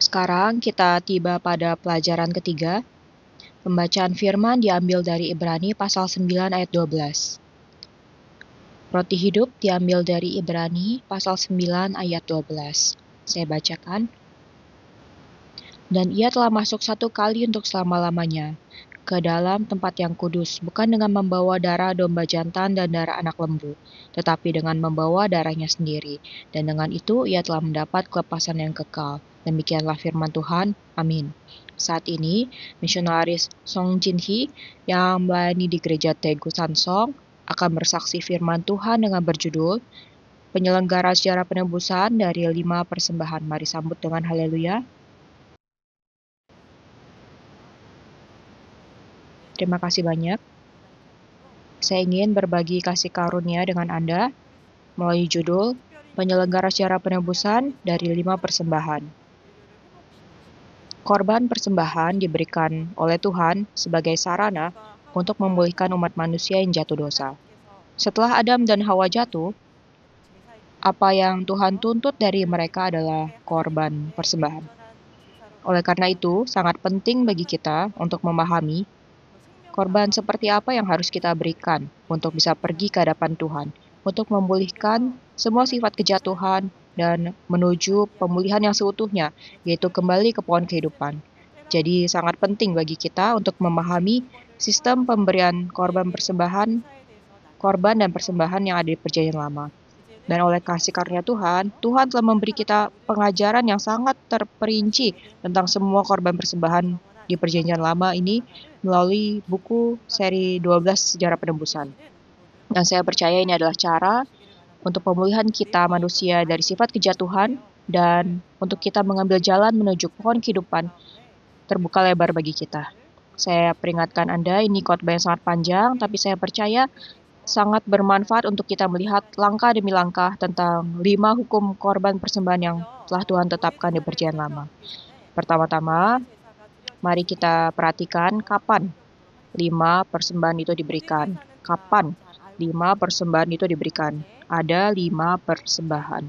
Sekarang kita tiba pada pelajaran ketiga. Pembacaan firman diambil dari Ibrani pasal 9 ayat 12. Roti hidup diambil dari Ibrani pasal 9 ayat 12. Saya bacakan. Dan ia telah masuk satu kali untuk selama-lamanya ke dalam tempat yang kudus, bukan dengan membawa darah domba jantan dan darah anak lembu, tetapi dengan membawa darahnya sendiri. Dan dengan itu ia telah mendapat kelepasan yang kekal. Demikianlah firman Tuhan. Amin. Saat ini, misionaris Song Jin Hee yang melayani di gereja Daegu Sansong akan bersaksi firman Tuhan dengan berjudul Penyelenggara Sejarah Penebusan dari 5 Persembahan. Mari sambut dengan haleluya. Terima kasih banyak. Saya ingin berbagi kasih karunia dengan Anda melalui judul Penyelenggara Sejarah Penebusan dari 5 Persembahan. Korban persembahan diberikan oleh Tuhan sebagai sarana untuk memulihkan umat manusia yang jatuh dosa. Setelah Adam dan Hawa jatuh, apa yang Tuhan tuntut dari mereka adalah korban persembahan. Oleh karena itu, sangat penting bagi kita untuk memahami korban seperti apa yang harus kita berikan untuk bisa pergi ke hadapan Tuhan, untuk memulihkan semua sifat kejatuhan dan menuju pemulihan yang seutuhnya, yaitu kembali ke pohon kehidupan. Jadi sangat penting bagi kita untuk memahami sistem pemberian korban dan persembahan yang ada di Perjanjian Lama. Dan oleh kasih karunia Tuhan, Tuhan telah memberi kita pengajaran yang sangat terperinci tentang semua korban persembahan di Perjanjian Lama ini melalui buku seri 12 Sejarah Penebusan. Dan saya percaya ini adalah cara untuk pemulihan kita manusia dari sifat kejatuhan dan untuk kita mengambil jalan menuju pohon kehidupan terbuka lebar bagi kita. Saya peringatkan Anda, ini khotbah yang sangat panjang, tapi saya percaya sangat bermanfaat untuk kita melihat langkah demi langkah tentang 5 hukum korban persembahan yang telah Tuhan tetapkan di Perjanjian Lama. Pertama-tama, mari kita perhatikan kapan 5 persembahan itu diberikan. Kapan 5 persembahan itu diberikan? Ada 5 persembahan.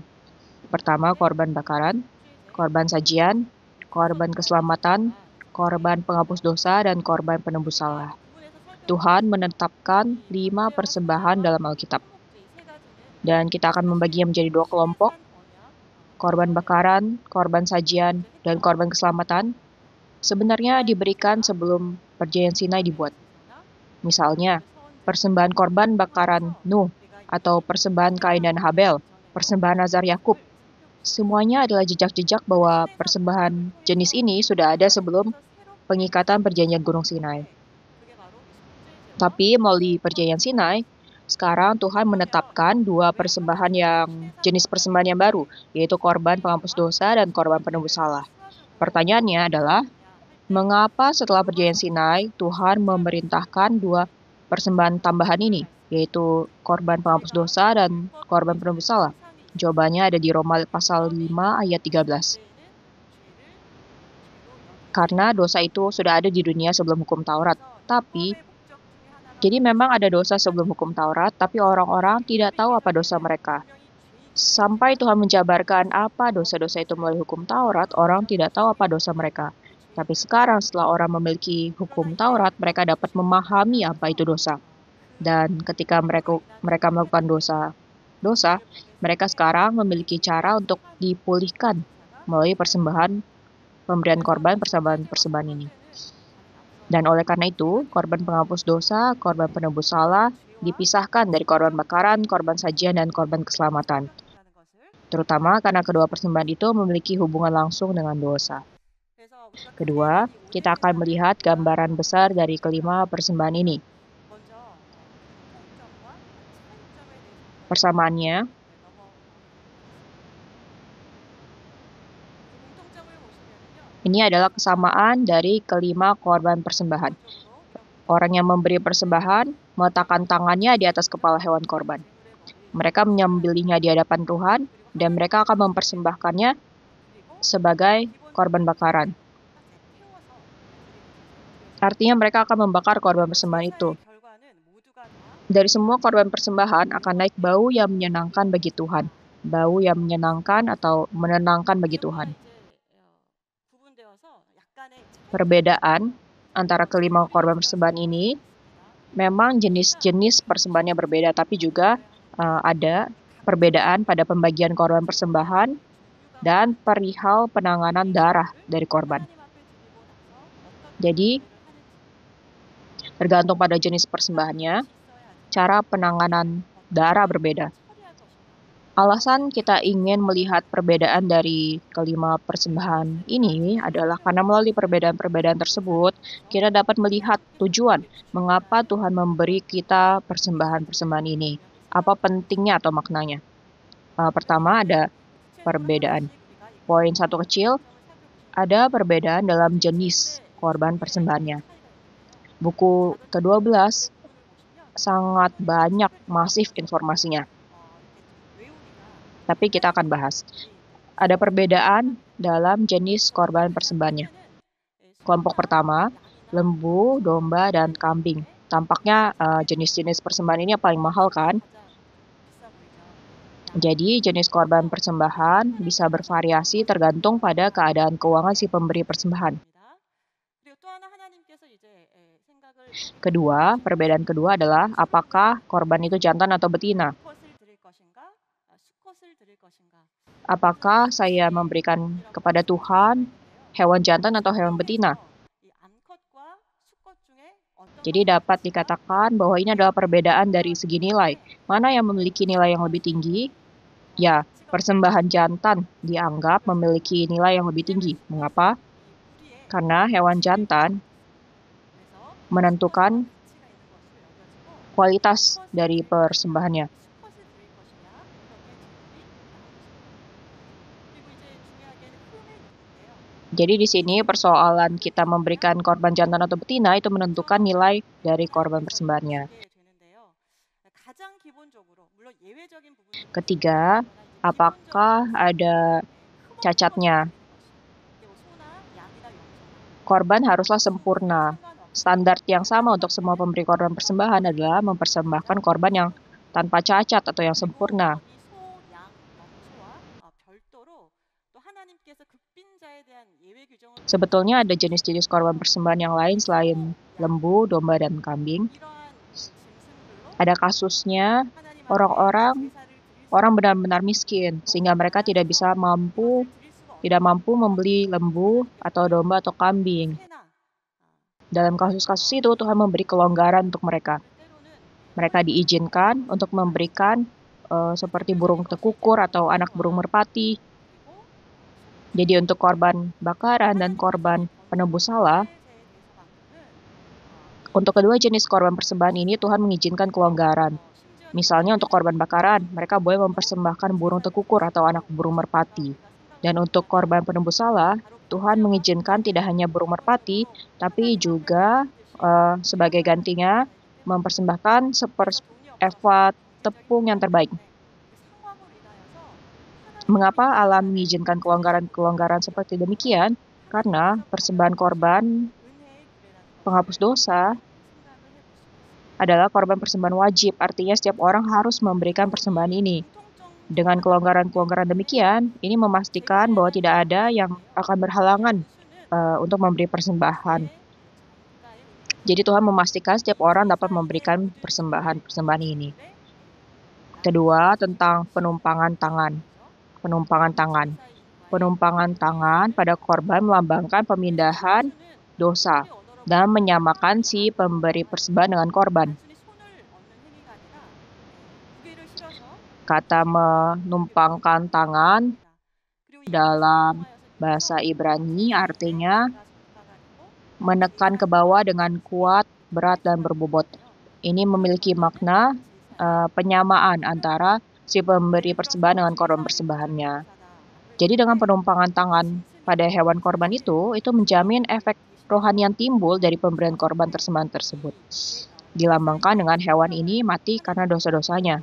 Pertama, korban bakaran, korban sajian, korban keselamatan, korban penghapus dosa, dan korban penebus salah. Tuhan menetapkan 5 persembahan dalam Alkitab. Dan kita akan membaginya menjadi 2 kelompok, korban bakaran, korban sajian, dan korban keselamatan, sebenarnya diberikan sebelum Perjanjian Sinai dibuat. Misalnya, persembahan korban bakaran Nuh, atau persembahan Kain dan Habel, persembahan Nazar Yakub. Semuanya adalah jejak-jejak bahwa persembahan jenis ini sudah ada sebelum pengikatan Perjanjian Gunung Sinai. Tapi melalui Perjanjian Sinai, sekarang Tuhan menetapkan 2 persembahan yang jenis persembahan yang baru, yaitu korban penghapus dosa dan korban penebus salah. Pertanyaannya adalah, mengapa setelah Perjanjian Sinai, Tuhan memerintahkan 2 persembahan tambahan ini, yaitu korban penghapus dosa dan korban penebus salah? Jawabannya ada di Roma pasal 5 ayat 13. Karena dosa itu sudah ada di dunia sebelum hukum Taurat. Jadi memang ada dosa sebelum hukum Taurat, tapi orang-orang tidak tahu apa dosa mereka. Sampai Tuhan menjabarkan apa dosa-dosa itu melalui hukum Taurat, orang tidak tahu apa dosa mereka. Tapi sekarang setelah orang memiliki hukum Taurat, mereka dapat memahami apa itu dosa. Dan ketika mereka melakukan dosa, mereka sekarang memiliki cara untuk dipulihkan melalui pemberian korban persembahan ini. Dan oleh karena itu, korban penghapus dosa, korban penebus salah, dipisahkan dari korban bakaran, korban sajian, dan korban keselamatan. Terutama karena kedua persembahan itu memiliki hubungan langsung dengan dosa. Kedua, kita akan melihat gambaran besar dari kelima persembahan ini. Persamaannya, ini adalah kesamaan dari kelima korban persembahan. Orang yang memberi persembahan meletakkan tangannya di atas kepala hewan korban. Mereka menyembelihnya di hadapan Tuhan, dan mereka akan mempersembahkannya sebagai korban bakaran. Artinya mereka akan membakar korban persembahan itu. Dari semua korban persembahan akan naik bau yang menyenangkan bagi Tuhan. Bau yang menyenangkan atau menenangkan bagi Tuhan. Perbedaan antara kelima korban persembahan ini memang jenis-jenis persembahannya berbeda, tapi juga ada perbedaan pada pembagian korban persembahan dan perihal penanganan darah dari korban. Jadi, tergantung pada jenis persembahannya, cara penanganan darah berbeda. Alasan kita ingin melihat perbedaan dari kelima persembahan ini adalah karena melalui perbedaan-perbedaan tersebut, kita dapat melihat tujuan mengapa Tuhan memberi kita persembahan-persembahan ini. Apa pentingnya atau maknanya? Pertama, ada perbedaan. Poin satu kecil, ada perbedaan dalam jenis korban persembahannya. Buku ke-12 sangat banyak, masif informasinya. Tapi kita akan bahas. Ada perbedaan dalam jenis korban persembahannya. Kelompok pertama, lembu, domba, dan kambing. Tampaknya jenis-jenis persembahan ini yang paling mahal kan? Jadi jenis korban persembahan bisa bervariasi tergantung pada keadaan keuangan si pemberi persembahan. Kedua, perbedaan kedua adalah apakah korban itu jantan atau betina. Apakah saya memberikan kepada Tuhan hewan jantan atau hewan betina? Jadi dapat dikatakan bahwa ini adalah perbedaan dari segi nilai. Mana yang memiliki nilai yang lebih tinggi? Ya, persembahan jantan dianggap memiliki nilai yang lebih tinggi. Mengapa? Karena hewan jantan menentukan kualitas dari persembahannya. Jadi di sini persoalan kita memberikan korban jantan atau betina itu menentukan nilai dari korban persembahannya. Ketiga, apakah ada cacatnya? Korban haruslah sempurna. Standar yang sama untuk semua pemberi korban persembahan adalah mempersembahkan korban yang tanpa cacat atau yang sempurna. Sebetulnya ada jenis-jenis korban persembahan yang lain selain lembu, domba, dan kambing. Ada kasusnya orang benar-benar miskin sehingga mereka tidak mampu membeli lembu atau domba atau kambing. Dalam kasus-kasus itu Tuhan memberi kelonggaran untuk mereka. Mereka diizinkan untuk memberikan seperti burung tekukur atau anak burung merpati. Jadi untuk korban bakaran dan korban penebus salah, untuk kedua jenis korban persembahan ini Tuhan mengizinkan kelonggaran. Misalnya untuk korban bakaran, mereka boleh mempersembahkan burung tekukur atau anak burung merpati. Dan untuk korban penebus salah, Tuhan mengizinkan tidak hanya burung merpati, tapi juga sebagai gantinya mempersembahkan eva tepung yang terbaik. Mengapa Allah mengizinkan kelonggaran seperti demikian? Karena persembahan korban penghapus dosa adalah korban persembahan wajib, artinya setiap orang harus memberikan persembahan ini. Dengan kelonggaran-kelonggaran demikian, ini memastikan bahwa tidak ada yang akan berhalangan untuk memberi persembahan. Jadi Tuhan memastikan setiap orang dapat memberikan persembahan ini. Kedua, tentang penumpangan tangan. Penumpangan tangan pada korban melambangkan pemindahan dosa dan menyamakan si pemberi persembahan dengan korban. Kata menumpangkan tangan dalam bahasa Ibrani artinya menekan ke bawah dengan kuat, berat, dan berbobot. Ini memiliki makna penyamaan antara si pemberi persembahan dengan korban persembahannya. Jadi dengan penumpangan tangan pada hewan korban itu menjamin efek rohani yang timbul dari pemberian korban persembahan tersebut. Dilambangkan dengan hewan ini mati karena dosa-dosanya.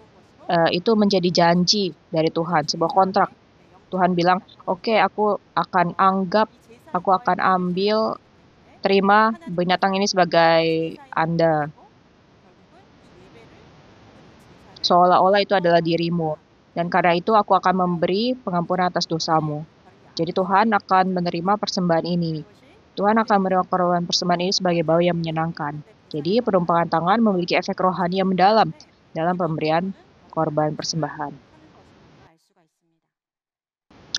Itu menjadi janji dari Tuhan, sebuah kontrak. Tuhan bilang, oke, aku akan terima binatang ini sebagai Anda. Seolah-olah itu adalah dirimu. Dan karena itu aku akan memberi pengampunan atas dosamu. Jadi Tuhan akan menerima persembahan ini. Tuhan akan menerima korban persembahan ini sebagai bau yang menyenangkan. Jadi, penumpangan tangan memiliki efek rohani yang mendalam dalam pemberian korban persembahan.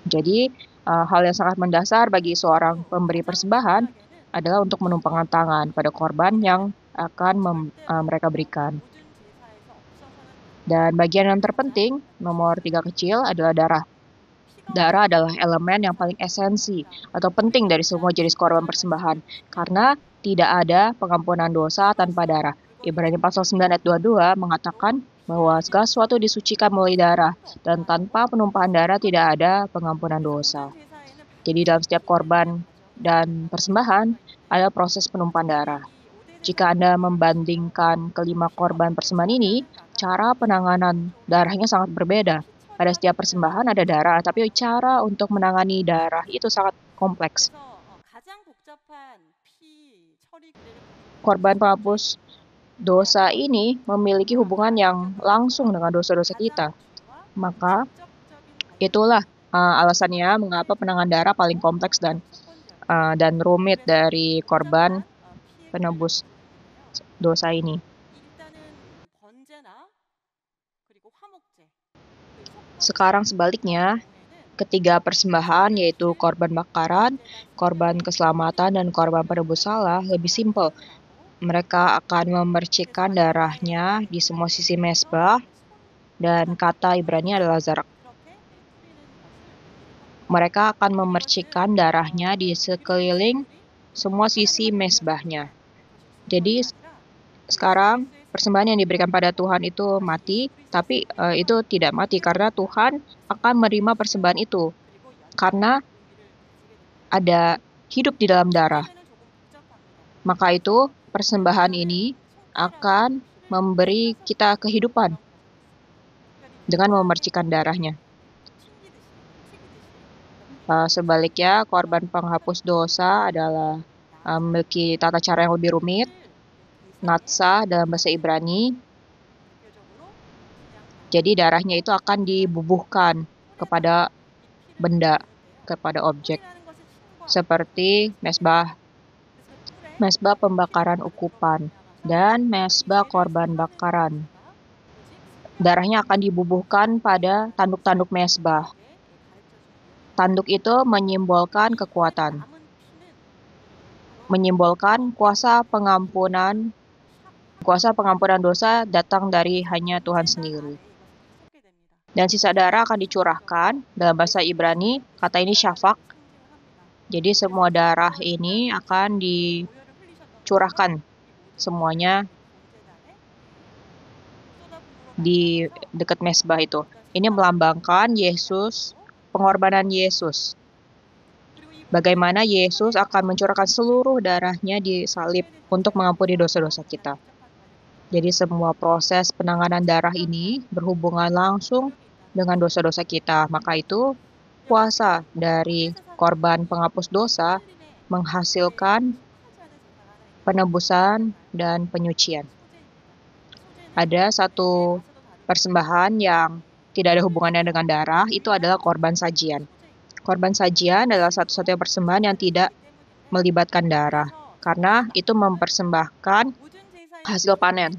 Jadi, hal yang sangat mendasar bagi seorang pemberi persembahan adalah untuk menumpangkan tangan pada korban yang akan mereka berikan. Dan bagian yang terpenting, nomor 3 kecil, adalah darah. Darah adalah elemen yang paling esensi atau penting dari semua jenis korban persembahan, karena tidak ada pengampunan dosa tanpa darah. Ibrani pasal 9 ayat 22 mengatakan bahwa segala sesuatu disucikan melalui darah, dan tanpa penumpahan darah tidak ada pengampunan dosa. Jadi dalam setiap korban dan persembahan ada proses penumpahan darah. Jika Anda membandingkan kelima korban persembahan ini, cara penanganan darahnya sangat berbeda. Pada setiap persembahan ada darah, tapi cara untuk menangani darah itu sangat kompleks. Korban penghapus dosa ini memiliki hubungan yang langsung dengan dosa-dosa kita. Maka itulah alasannya mengapa penanganan darah paling kompleks dan rumit dari korban penebus dosa ini. Sekarang sebaliknya, ketiga persembahan yaitu korban bakaran, korban keselamatan, dan korban penebus salah lebih simpel. Mereka akan memercikkan darahnya di semua sisi mezbah, dan kata Ibrani adalah zarak. Mereka akan memercikkan darahnya di sekeliling semua sisi mezbahnya. Jadi sekarang persembahan yang diberikan pada Tuhan itu mati, tapi itu tidak mati karena Tuhan akan menerima persembahan itu karena ada hidup di dalam darah. Maka itu persembahan ini akan memberi kita kehidupan dengan memercikan darahnya. Sebaliknya, korban penghapus dosa adalah memiliki tata cara yang lebih rumit. Natsah dalam bahasa Ibrani. Jadi darahnya itu akan dibubuhkan kepada benda, kepada objek. Seperti mezbah pembakaran ukupan dan mezbah korban bakaran. Darahnya akan dibubuhkan pada tanduk-tanduk mezbah. Tanduk itu menyimbolkan kekuatan, menyimbolkan kuasa pengampunan dosa datang dari hanya Tuhan sendiri. Dan sisa darah akan dicurahkan, dalam bahasa Ibrani, kata ini syafak. Jadi semua darah ini akan dicurahkan semuanya di dekat mezbah itu. Ini melambangkan Yesus, pengorbanan Yesus. Bagaimana Yesus akan mencurahkan seluruh darahnya di salib untuk mengampuni dosa-dosa kita. Jadi semua proses penanganan darah ini berhubungan langsung dengan dosa-dosa kita. Maka itu kuasa dari korban penghapus dosa menghasilkan penebusan dan penyucian. Ada satu persembahan yang tidak ada hubungannya dengan darah, itu adalah korban sajian. Korban sajian adalah satu-satunya persembahan yang tidak melibatkan darah, karena itu mempersembahkan hasil panen.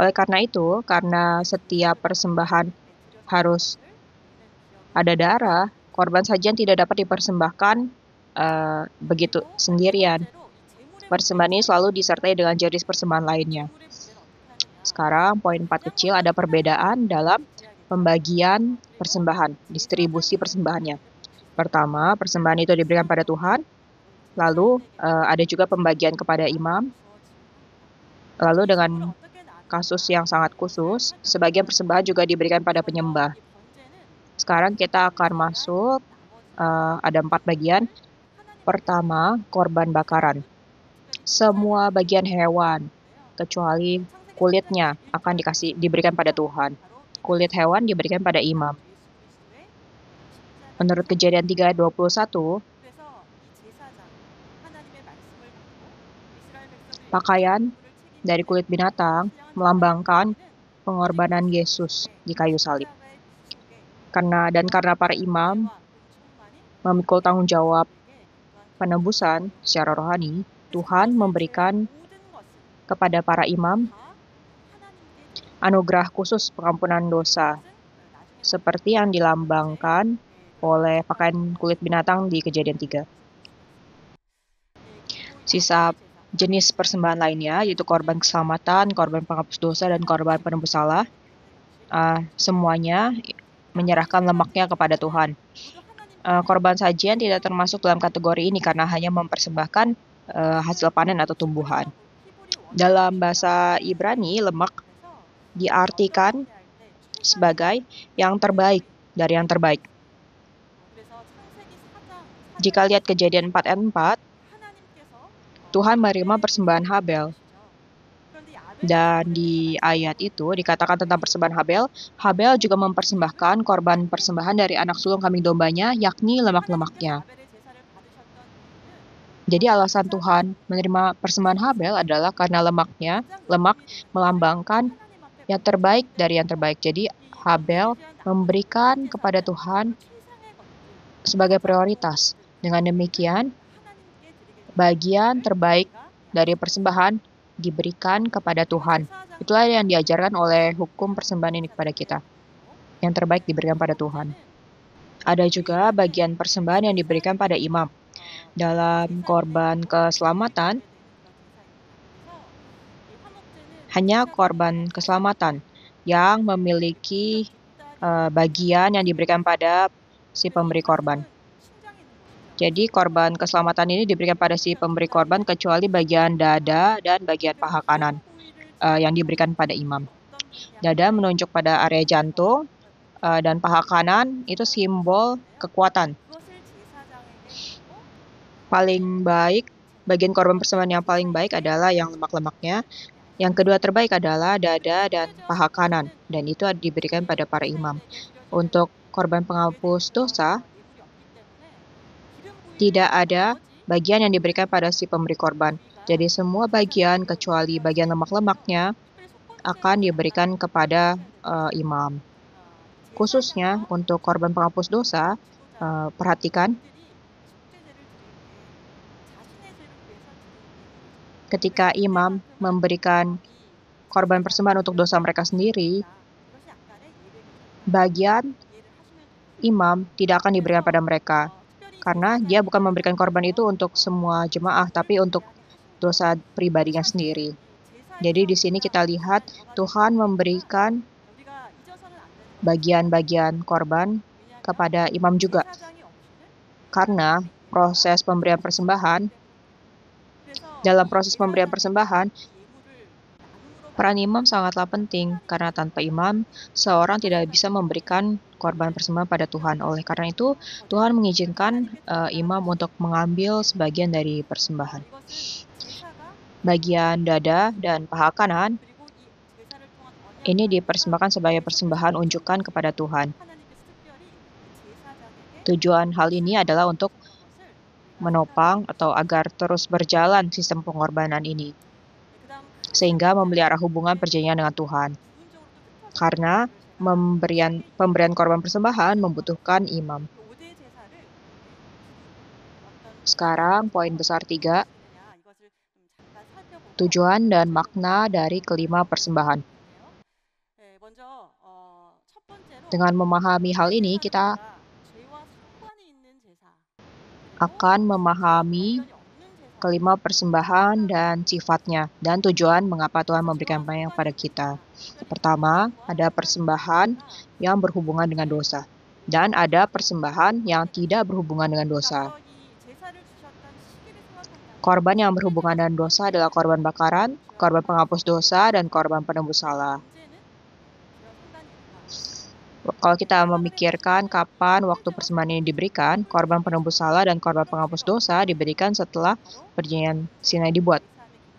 Oleh karena itu, karena setiap persembahan harus ada darah, korban sajian tidak dapat dipersembahkan begitu sendirian. Persembahan ini selalu disertai dengan jenis persembahan lainnya. Sekarang, poin 4 kecil, ada perbedaan dalam pembagian persembahan, distribusi persembahannya. Pertama, persembahan itu diberikan pada Tuhan. Lalu ada juga pembagian kepada imam. Lalu dengan kasus yang sangat khusus, sebagian persembahan juga diberikan pada penyembah. Sekarang kita akan masuk, ada 4 bagian. Pertama, korban bakaran. Semua bagian hewan, kecuali kulitnya, akan diberikan pada Tuhan. Kulit hewan diberikan pada imam. Menurut Kejadian 3 ayat 21, pakaian dari kulit binatang melambangkan pengorbanan Yesus di kayu salib. Karena para imam memikul tanggung jawab penebusan secara rohani, Tuhan memberikan kepada para imam anugerah khusus pengampunan dosa, seperti yang dilambangkan oleh pakaian kulit binatang di Kejadian 3. Sisa jenis persembahan lainnya, yaitu korban keselamatan, korban penghapus dosa, dan korban penebus salah, semuanya menyerahkan lemaknya kepada Tuhan. Korban sajian tidak termasuk dalam kategori ini karena hanya mempersembahkan hasil panen atau tumbuhan. Dalam bahasa Ibrani, lemak diartikan sebagai yang terbaik dari yang terbaik. Jika lihat Kejadian 4 ayat 4, Tuhan menerima persembahan Habel. Dan di ayat itu dikatakan tentang persembahan Habel, Habel juga mempersembahkan korban persembahan dari anak sulung kambing dombanya, yakni lemak-lemaknya. Jadi alasan Tuhan menerima persembahan Habel adalah karena lemak melambangkan yang terbaik dari yang terbaik. Jadi Habel memberikan kepada Tuhan sebagai prioritas. Dengan demikian, bagian terbaik dari persembahan diberikan kepada Tuhan. Itulah yang diajarkan oleh hukum persembahan ini kepada kita. Yang terbaik diberikan pada Tuhan. Ada juga bagian persembahan yang diberikan pada imam. Dalam korban keselamatan, hanya korban keselamatan yang memiliki bagian yang diberikan pada si pemberi korban. Jadi korban keselamatan ini diberikan pada si pemberi korban kecuali bagian dada dan bagian paha kanan yang diberikan pada imam. Dada menunjuk pada area jantung dan paha kanan itu simbol kekuatan. Paling baik, bagian korban persembahan yang paling baik adalah yang lemak-lemaknya. Yang kedua terbaik adalah dada dan paha kanan, dan itu diberikan pada para imam. Untuk korban penghapus dosa, tidak ada bagian yang diberikan pada si pemberi korban. Jadi semua bagian kecuali bagian lemak-lemaknya akan diberikan kepada imam. Khususnya untuk korban penghapus dosa, perhatikan ketika imam memberikan korban persembahan untuk dosa mereka sendiri, bagian imam tidak akan diberikan pada mereka. Karena dia bukan memberikan korban itu untuk semua jemaah, tapi untuk dosa pribadinya sendiri. Jadi di sini kita lihat Tuhan memberikan bagian-bagian korban kepada imam juga. Karena proses pemberian persembahan, dalam proses pemberian persembahan, peran imam sangatlah penting, karena tanpa imam, seorang tidak bisa memberikan korban persembahan pada Tuhan. Oleh karena itu, Tuhan mengizinkan imam untuk mengambil sebagian dari persembahan. Bagian dada dan paha kanan, ini dipersembahkan sebagai persembahan unjukan kepada Tuhan. Tujuan hal ini adalah untuk menopang atau agar terus berjalan sistem pengorbanan ini, sehingga memelihara hubungan perjanjian dengan Tuhan. Karena pemberian korban persembahan membutuhkan imam. Sekarang poin besar 3, tujuan dan makna dari kelima persembahan. Dengan memahami hal ini, kita akan memahami kelima persembahan dan sifatnya, dan tujuan mengapa Tuhan memberikan banyak pada kita. Pertama, ada persembahan yang berhubungan dengan dosa, dan ada persembahan yang tidak berhubungan dengan dosa. Korban yang berhubungan dengan dosa adalah korban bakaran, korban penghapus dosa, dan korban penebus salah. Kalau kita memikirkan kapan waktu persembahan ini diberikan, korban penebus salah dan korban penghapus dosa diberikan setelah perjanjian Sinai dibuat.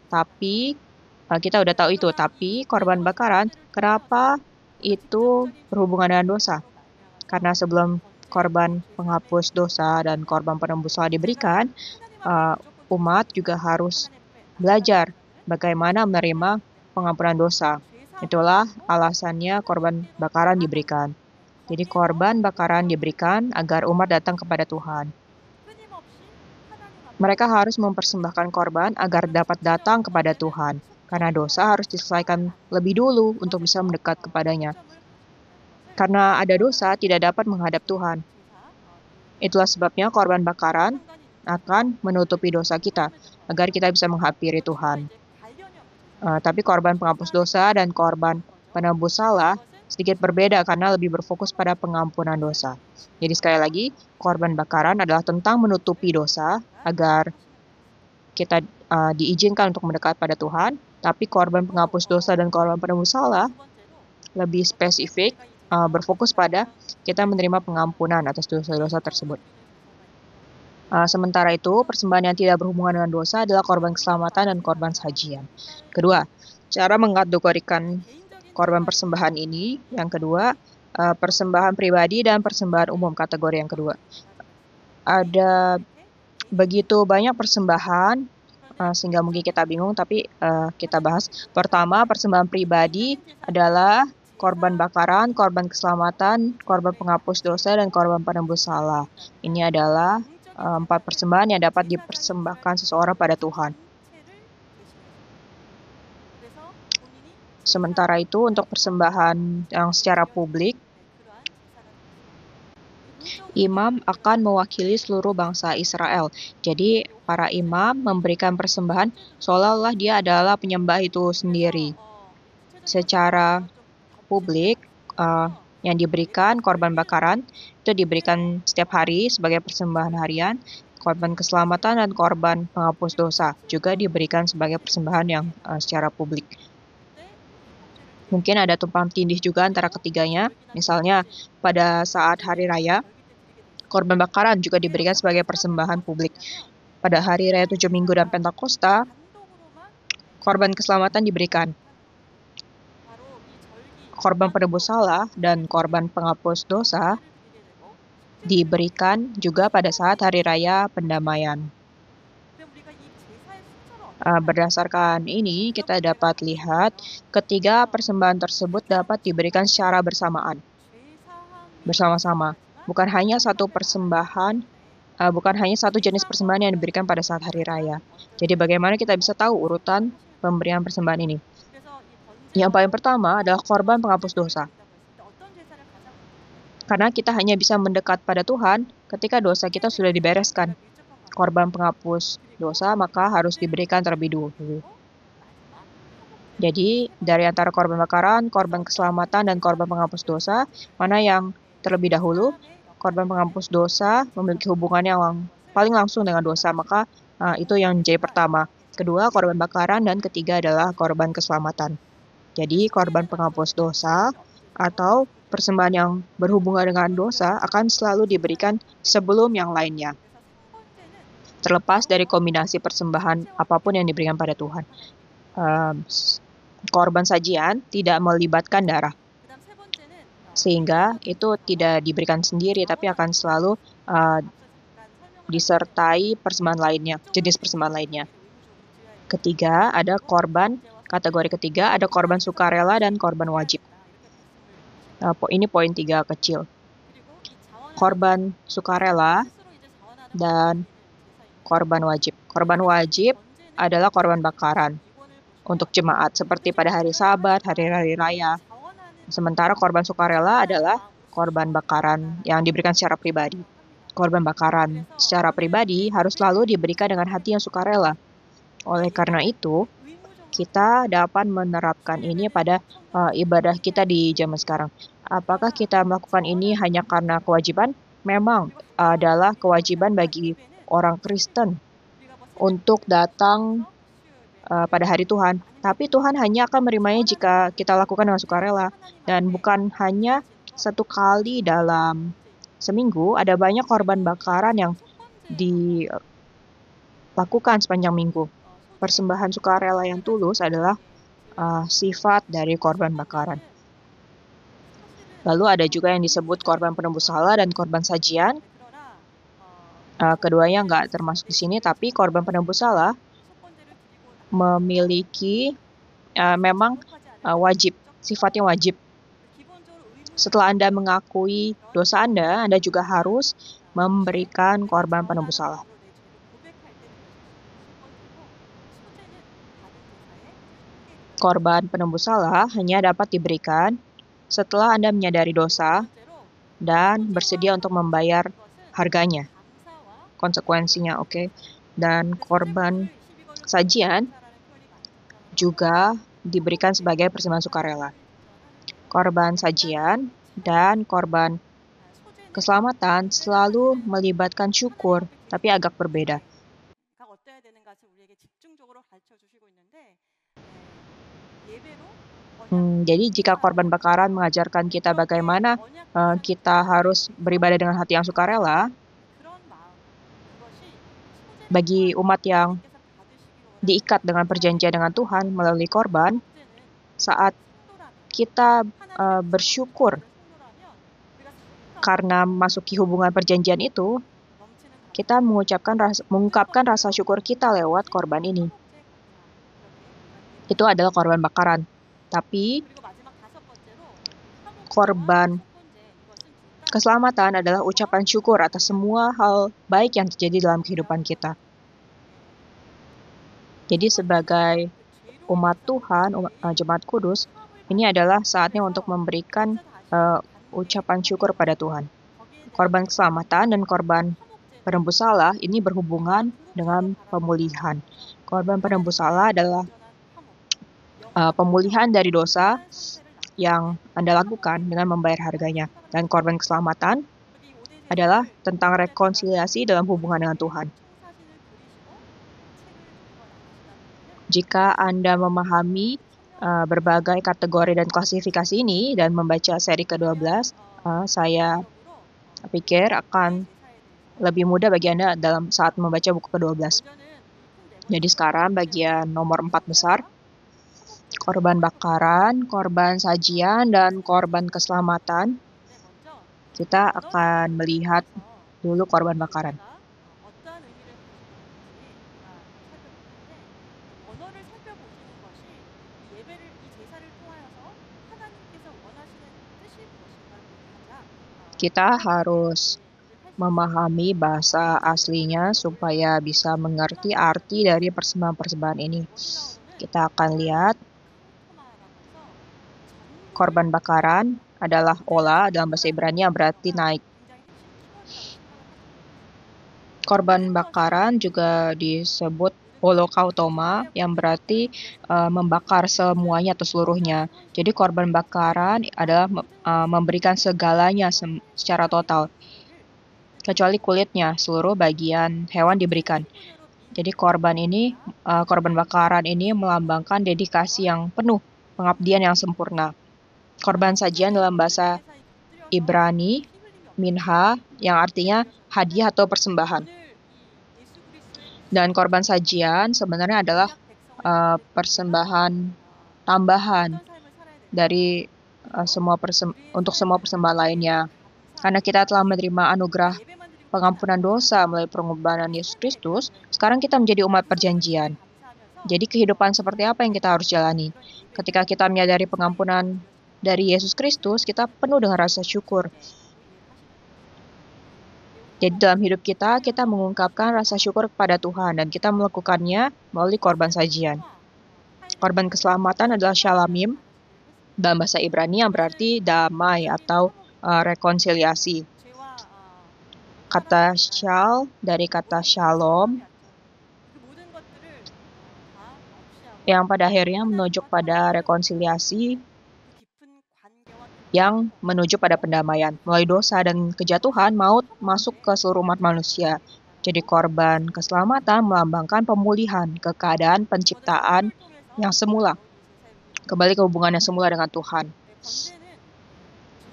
Tapi kita udah tahu itu, tapi korban bakaran, kenapa itu berhubungan dengan dosa? Karena sebelum korban penghapus dosa dan korban penebus salah diberikan, umat juga harus belajar bagaimana menerima pengampunan dosa. Itulah alasannya korban bakaran diberikan. Jadi korban bakaran diberikan agar umat datang kepada Tuhan. Mereka harus mempersembahkan korban agar dapat datang kepada Tuhan, karena dosa harus diselesaikan lebih dulu untuk bisa mendekat kepadanya. Karena ada dosa, tidak dapat menghadap Tuhan. Itulah sebabnya korban bakaran akan menutupi dosa kita, agar kita bisa menghampiri Tuhan. Tapi korban penghapus dosa dan korban penebus salah sedikit berbeda karena lebih berfokus pada pengampunan dosa. Jadi sekali lagi, korban bakaran adalah tentang menutupi dosa agar kita diizinkan untuk mendekat pada Tuhan, tapi korban penghapus dosa dan korban penebus salah lebih spesifik, berfokus pada kita menerima pengampunan atas dosa-dosa tersebut. Sementara itu, persembahan yang tidak berhubungan dengan dosa adalah korban keselamatan dan korban sajian. Kedua, cara mengkategorikan korban persembahan ini. Yang kedua, persembahan pribadi dan persembahan umum, kategori yang kedua. Ada begitu banyak persembahan, sehingga mungkin kita bingung, tapi kita bahas. Pertama, persembahan pribadi adalah korban bakaran, korban keselamatan, korban penghapus dosa, dan korban penebus salah. Ini adalah 4 persembahan yang dapat dipersembahkan seseorang pada Tuhan. Sementara itu, untuk persembahan yang secara publik, imam akan mewakili seluruh bangsa Israel. Jadi, para imam memberikan persembahan seolah-olah dia adalah penyembah itu sendiri. Secara publik, yang diberikan korban bakaran itu diberikan setiap hari sebagai persembahan harian. Korban keselamatan dan korban penghapus dosa juga diberikan sebagai persembahan yang secara publik. Mungkin ada tumpang tindih juga antara ketiganya. Misalnya, pada saat hari raya, korban bakaran juga diberikan sebagai persembahan publik. Pada hari raya 7 Minggu dan Pentakosta, korban keselamatan diberikan. Korban penebus salah dan korban penghapus dosa diberikan juga pada saat hari raya pendamaian. Berdasarkan ini, kita dapat lihat ketiga persembahan tersebut dapat diberikan secara bersama-sama. Bukan hanya satu jenis persembahan yang diberikan pada saat hari raya. Jadi bagaimana kita bisa tahu urutan pemberian persembahan ini? Yang paling pertama adalah korban penghapus dosa. Karena kita hanya bisa mendekat pada Tuhan ketika dosa kita sudah dibereskan. Korban penghapus dosa maka harus diberikan terlebih dulu. Jadi, dari antara korban bakaran, korban keselamatan, dan korban penghapus dosa, mana yang terlebih dahulu? Korban penghapus dosa memiliki hubungan yang paling langsung dengan dosa, maka itu yang jadi pertama. Kedua, korban bakaran, dan ketiga adalah korban keselamatan. Jadi, korban penghapus dosa atau persembahan yang berhubungan dengan dosa akan selalu diberikan sebelum yang lainnya. Terlepas dari kombinasi persembahan apapun yang diberikan pada Tuhan. Korban sajian tidak melibatkan darah. Sehingga itu tidak diberikan sendiri, tapi akan selalu disertai persembahan lainnya, jenis persembahan lainnya. Ketiga, ada korban, kategori ketiga, ada korban sukarela dan korban wajib. Ini poin 3 kecil. Korban sukarela dan korban wajib. Korban wajib adalah korban bakaran untuk jemaat, seperti pada hari Sabat, hari-hari raya. Sementara korban sukarela adalah korban bakaran yang diberikan secara pribadi. Korban bakaran secara pribadi harus selalu diberikan dengan hati yang sukarela. Oleh karena itu, kita dapat menerapkan ini pada ibadah kita di zaman sekarang. Apakah kita melakukan ini hanya karena kewajiban? Memang adalah kewajiban bagi orang Kristen untuk datang pada hari Tuhan. Tapi Tuhan hanya akan menerimanya jika kita lakukan dengan sukarela. Dan bukan hanya satu kali dalam seminggu, ada banyak korban bakaran yang dilakukan sepanjang minggu. Persembahan sukarela yang tulus adalah sifat dari korban bakaran. Lalu ada juga yang disebut korban penebus salah dan korban sajian. Keduanya nggak termasuk di sini, tapi korban penebus salah memiliki memang wajib, sifatnya wajib. Setelah Anda mengakui dosa Anda juga harus memberikan korban penebus salah. Korban penebus salah hanya dapat diberikan setelah Anda menyadari dosa dan bersedia untuk membayar harganya, konsekuensinya, oke. Dan korban sajian juga diberikan sebagai persembahan sukarela. Korban sajian dan korban keselamatan selalu melibatkan syukur, tapi agak berbeda. Jadi jika korban bakaran mengajarkan kita bagaimana kita harus beribadah dengan hati yang sukarela, bagi umat yang diikat dengan perjanjian dengan Tuhan melalui korban, saat kita bersyukur karena memasuki hubungan perjanjian itu, kita mengungkapkan rasa syukur kita lewat korban ini. Itu adalah korban bakaran. Tapi korban keselamatan adalah ucapan syukur atas semua hal baik yang terjadi dalam kehidupan kita. Jadi sebagai umat Tuhan, jemaat kudus, ini adalah saatnya untuk memberikan ucapan syukur pada Tuhan. Korban keselamatan dan korban penebus salah ini berhubungan dengan pemulihan. Korban penebus salah adalah pemulihan dari dosa yang Anda lakukan dengan membayar harganya. Dan korban keselamatan adalah tentang rekonsiliasi dalam hubungan dengan Tuhan. Jika Anda memahami berbagai kategori dan klasifikasi ini dan membaca seri ke-12, saya pikir akan lebih mudah bagi Anda dalam saat membaca buku ke-12. Jadi sekarang bagian nomor 4 besar, korban bakaran, korban sajian, dan korban keselamatan. Kita akan melihat dulu korban bakaran. Kita harus memahami bahasa aslinya supaya bisa mengerti arti dari persembahan-persembahan ini. Kita akan lihat korban bakaran adalah ola dalam bahasa Ibrani yang berarti naik. Korban bakaran juga disebut holokautoma yang berarti membakar semuanya atau seluruhnya. Jadi korban bakaran adalah memberikan segalanya secara total. Kecuali kulitnya, seluruh bagian hewan diberikan. Jadi korban bakaran ini melambangkan dedikasi yang penuh, pengabdian yang sempurna. Korban sajian dalam bahasa Ibrani, minha, yang artinya hadiah atau persembahan. Dan korban sajian sebenarnya adalah persembahan tambahan dari untuk semua persembahan lainnya. Karena kita telah menerima anugerah pengampunan dosa melalui pengorbanan Yesus Kristus, sekarang kita menjadi umat perjanjian. Jadi kehidupan seperti apa yang kita harus jalani? Ketika kita menyadari pengampunan dari Yesus Kristus, kita penuh dengan rasa syukur. Jadi dalam hidup kita mengungkapkan rasa syukur kepada Tuhan dan kita melakukannya melalui korban sajian. Korban keselamatan adalah shalamim dalam bahasa Ibrani yang berarti damai atau rekonsiliasi. Kata shal dari kata shalom yang pada akhirnya menunjuk pada rekonsiliasi yang menuju pada pendamaian. Melalui dosa dan kejatuhan, maut masuk ke seluruh umat manusia. Jadi korban keselamatan melambangkan pemulihan ke keadaan penciptaan yang semula. Kembali ke hubungan yang semula dengan Tuhan.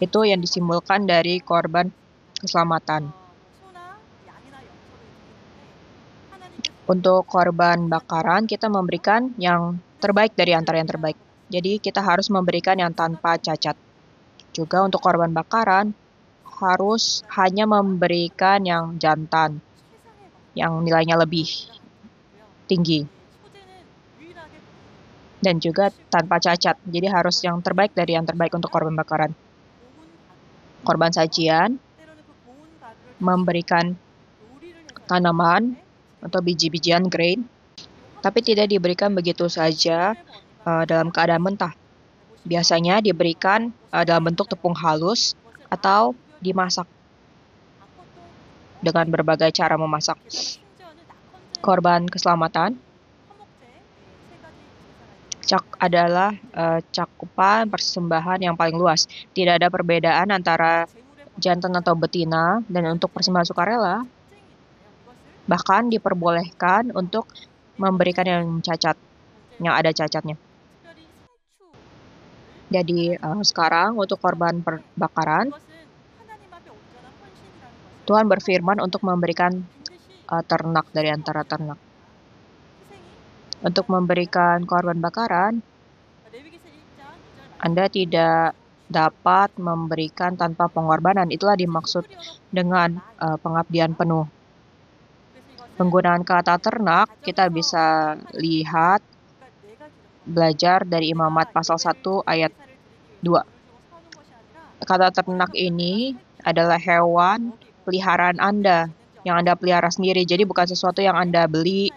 Itu yang disimbolkan dari korban keselamatan. Untuk korban bakaran, kita memberikan yang terbaik dari antara yang terbaik. Jadi kita harus memberikan yang tanpa cacat. Juga untuk korban bakaran, harus hanya memberikan yang jantan, yang nilainya lebih tinggi. Dan juga tanpa cacat, jadi harus yang terbaik dari yang terbaik untuk korban bakaran. Korban sajian memberikan tanaman atau biji-bijian grain, tapi tidak diberikan begitu saja dalam keadaan mentah. Biasanya diberikan dalam bentuk tepung halus atau dimasak dengan berbagai cara memasak. Korban keselamatan adalah cakupan persembahan yang paling luas. Tidak ada perbedaan antara jantan atau betina, dan untuk persembahan sukarela bahkan diperbolehkan untuk memberikan yang cacat, yang ada cacatnya. Jadi sekarang untuk korban bakaran, Tuhan berfirman untuk memberikan ternak dari antara ternak. Untuk memberikan korban bakaran, Anda tidak dapat memberikan tanpa pengorbanan. Itulah dimaksud dengan pengabdian penuh. Penggunaan kata ternak, kita bisa lihat, belajar dari Imamat pasal 1 ayat 2. Kata ternak ini adalah hewan peliharaan Anda, yang Anda pelihara sendiri. Jadi bukan sesuatu yang Anda beli,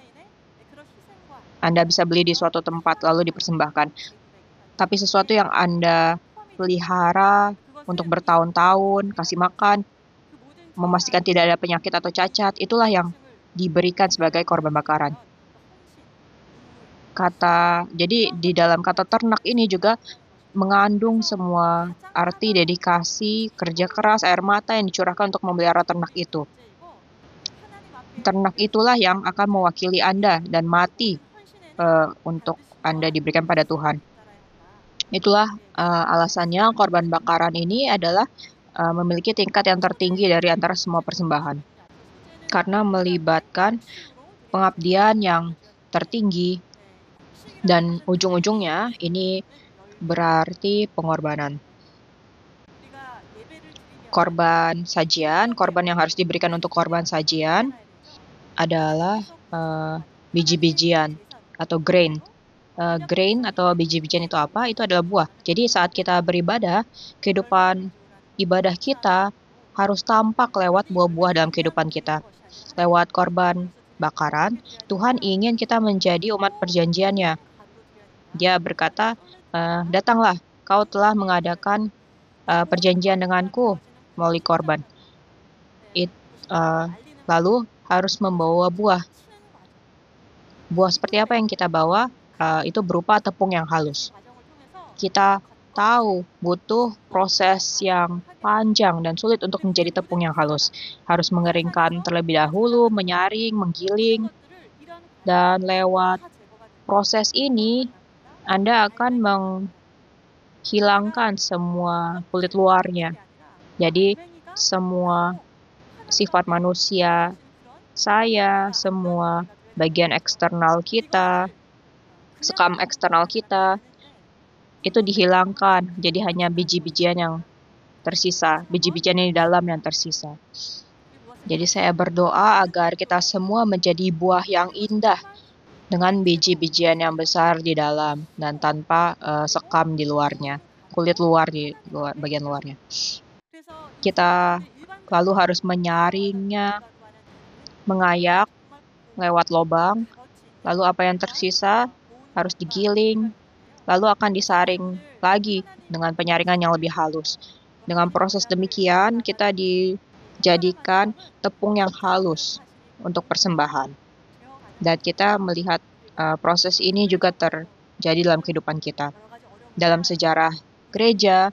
Anda bisa beli di suatu tempat lalu dipersembahkan. Tapi sesuatu yang Anda pelihara untuk bertahun-tahun, kasih makan, memastikan tidak ada penyakit atau cacat, itulah yang diberikan sebagai korban bakaran. Jadi di dalam kata ternak ini juga mengandung semua arti dedikasi, kerja keras, air mata yang dicurahkan untuk memelihara ternak itu. Ternak itulah yang akan mewakili Anda dan mati untuk Anda diberikan pada Tuhan. Itulah alasannya korban bakaran ini adalah memiliki tingkat yang tertinggi dari antara semua persembahan. Karena melibatkan pengabdian yang tertinggi dan ujung-ujungnya ini berarti pengorbanan. Korban sajian, korban yang harus diberikan untuk korban sajian adalah biji-bijian atau grain. Grain atau biji-bijian itu apa? Itu adalah buah. Jadi saat kita beribadah, kehidupan ibadah kita harus tampak lewat buah-buah dalam kehidupan kita. Lewat korban bakaran, Tuhan ingin kita menjadi umat perjanjiannya. Dia berkata, datanglah, kau telah mengadakan perjanjian denganku melalui korban. Lalu harus membawa buah. Buah seperti apa yang kita bawa? Itu berupa tepung yang halus. Kita tahu butuh proses yang panjang dan sulit untuk menjadi tepung yang halus. Harus mengeringkan terlebih dahulu, menyaring, menggiling, dan lewat proses ini Anda akan menghilangkan semua kulit luarnya. Jadi semua sifat manusia, semua bagian eksternal kita, sekam eksternal kita, itu dihilangkan. Jadi hanya biji-bijian yang tersisa, biji-bijian yang di dalam yang tersisa. Jadi saya berdoa agar kita semua menjadi buah yang indah dengan biji-bijian yang besar di dalam dan tanpa sekam di luarnya, kulit luar di bagian luarnya. Kita lalu harus menyaringnya, mengayak lewat lubang, lalu apa yang tersisa harus digiling, lalu akan disaring lagi dengan penyaringan yang lebih halus. Dengan proses demikian, kita dijadikan tepung yang halus untuk persembahan. Dan kita melihat proses ini juga terjadi dalam kehidupan kita. Dalam sejarah gereja,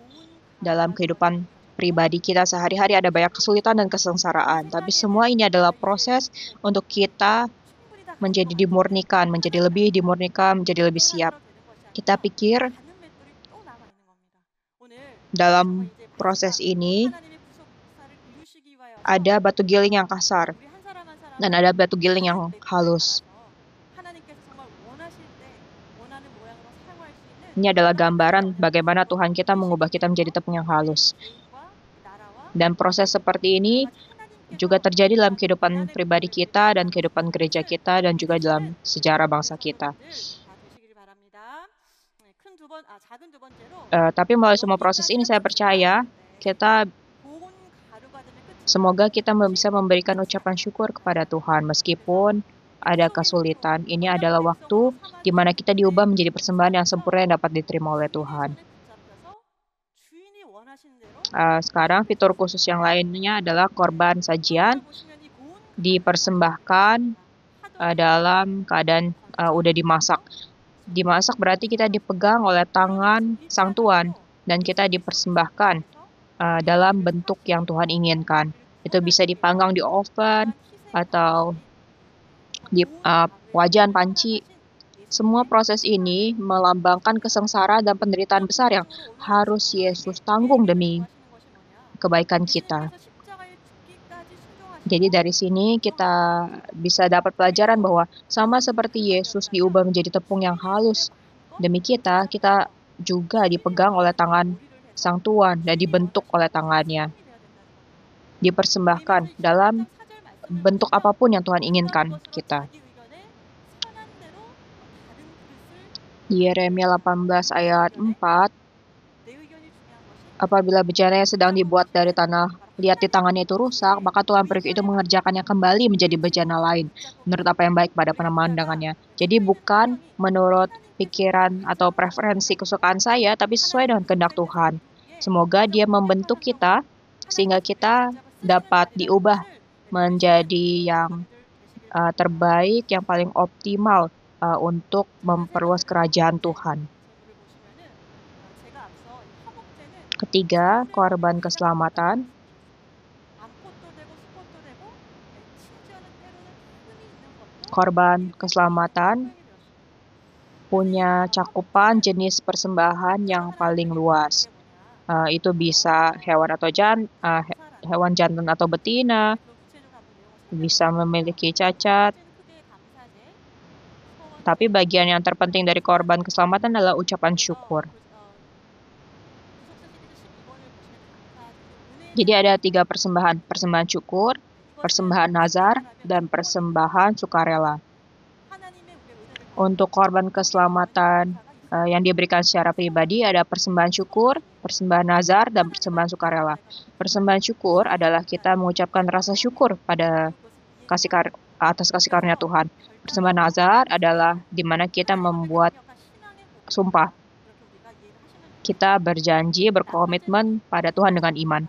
dalam kehidupan pribadi kita sehari-hari ada banyak kesulitan dan kesengsaraan. Tapi semua ini adalah proses untuk kita menjadi dimurnikan, menjadi lebih dimurnikan, menjadi lebih siap. Kita pikir dalam proses ini ada batu giling yang kasar dan ada batu giling yang halus. Ini adalah gambaran bagaimana Tuhan kita mengubah kita menjadi tepung yang halus. Dan proses seperti ini juga terjadi dalam kehidupan pribadi kita dan kehidupan gereja kita dan juga dalam sejarah bangsa kita. Tapi melalui semua proses ini saya percaya kita Semoga kita bisa memberikan ucapan syukur kepada Tuhan meskipun ada kesulitan. Ini adalah waktu di mana kita diubah menjadi persembahan yang sempurna yang dapat diterima oleh Tuhan. Sekarang fitur khusus yang lainnya adalah korban sajian dipersembahkan dalam keadaan udah dimasak. Dimasak berarti kita dipegang oleh tangan Sang Tuhan dan kita dipersembahkan dalam bentuk yang Tuhan inginkan. Itu bisa dipanggang di oven atau di wajan panci. Semua proses ini melambangkan kesengsaraan dan penderitaan besar yang harus Yesus tanggung demi kebaikan kita. Jadi dari sini kita bisa dapat pelajaran bahwa sama seperti Yesus diubah menjadi tepung yang halus demi kita, kita juga dipegang oleh tangan Sang Tuhan dan dibentuk oleh tangannya. Dipersembahkan dalam bentuk apapun yang Tuhan inginkan kita. Di Yeremia 18 ayat 4, apabila bejana yang sedang dibuat dari tanah lihat di tangannya itu rusak, maka Tuhan pergi itu mengerjakannya kembali menjadi bejana lain, menurut apa yang baik pada pemandangannya. Jadi bukan menurut pikiran atau preferensi kesukaan saya, tapi sesuai dengan kehendak Tuhan. Semoga Dia membentuk kita, sehingga kita dapat diubah menjadi yang terbaik, yang paling optimal untuk memperluas kerajaan Tuhan. Ketiga, korban keselamatan. Korban keselamatan punya cakupan jenis persembahan yang paling luas. Itu bisa hewan jantan atau betina, bisa memiliki cacat. Tapi bagian yang terpenting dari korban keselamatan adalah ucapan syukur. Jadi ada 3 persembahan, persembahan syukur, persembahan nazar, dan persembahan sukarela. Untuk korban keselamatan yang diberikan secara pribadi ada persembahan syukur, persembahan nazar, dan persembahan sukarela. Persembahan syukur adalah kita mengucapkan rasa syukur pada atas kasih karunia Tuhan. Persembahan nazar adalah di mana kita membuat sumpah. Kita berjanji, berkomitmen pada Tuhan dengan iman.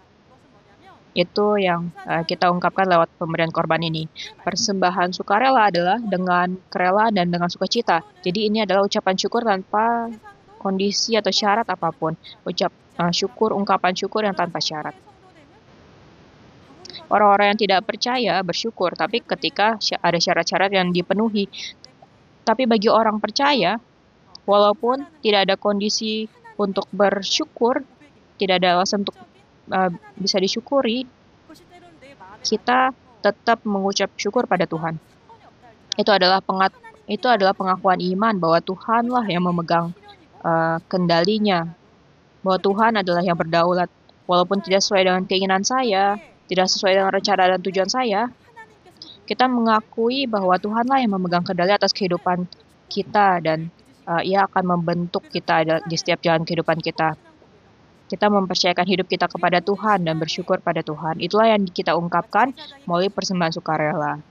Itu yang kita ungkapkan lewat pemberian korban ini. Persembahan sukarela adalah dengan kerelaan dan dengan sukacita. Jadi ini adalah ucapan syukur tanpa kondisi atau syarat apapun. Ungkapan syukur yang tanpa syarat. Orang-orang yang tidak percaya bersyukur, tapi ketika ada syarat-syarat yang dipenuhi. Tapi bagi orang percaya, walaupun tidak ada kondisi untuk bersyukur, tidak ada alasan untuk bisa disyukuri, kita tetap mengucap syukur pada Tuhan. Itu adalah pengakuan iman bahwa Tuhanlah yang memegang kendalinya, bahwa Tuhan adalah yang berdaulat. Walaupun tidak sesuai dengan keinginan saya, tidak sesuai dengan rencana dan tujuan saya, kita mengakui bahwa Tuhanlah yang memegang kendali atas kehidupan kita dan Ia akan membentuk kita di setiap jalan kehidupan kita. Kita mempercayakan hidup kita kepada Tuhan dan bersyukur pada Tuhan. Itulah yang kita ungkapkan melalui persembahan sukarela.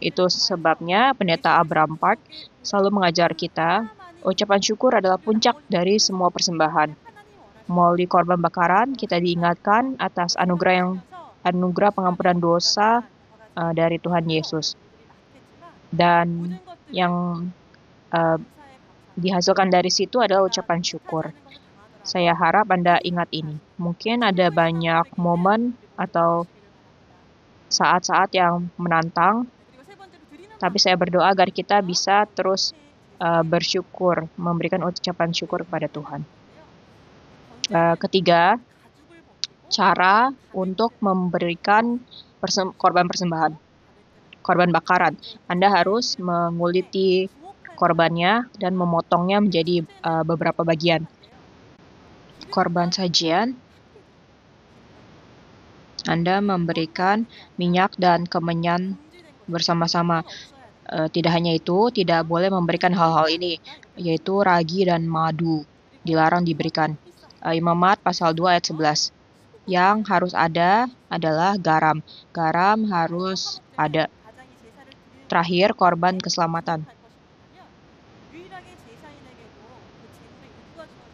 Itu sebabnya Pendeta Abraham Park selalu mengajar kita, ucapan syukur adalah puncak dari semua persembahan. Melalui korban bakaran, kita diingatkan atas anugerah pengampunan dosa dari Tuhan Yesus. Dan yang dihasilkan dari situ adalah ucapan syukur. Saya harap Anda ingat ini. Mungkin ada banyak momen atau saat-saat yang menantang, tapi saya berdoa agar kita bisa terus bersyukur, memberikan ucapan syukur kepada Tuhan. Ketiga, cara untuk memberikan korban persembahan, korban bakaran. Anda harus menguliti korbannya dan memotongnya menjadi beberapa bagian. Korban sajian, Anda memberikan minyak dan kemenyan bersama-sama. Tidak hanya itu, tidak boleh memberikan hal-hal ini, yaitu ragi dan madu, dilarang diberikan. Imamat pasal 2 ayat 11. yang harus ada adalah garam. Garam harus ada. Terakhir, korban keselamatan.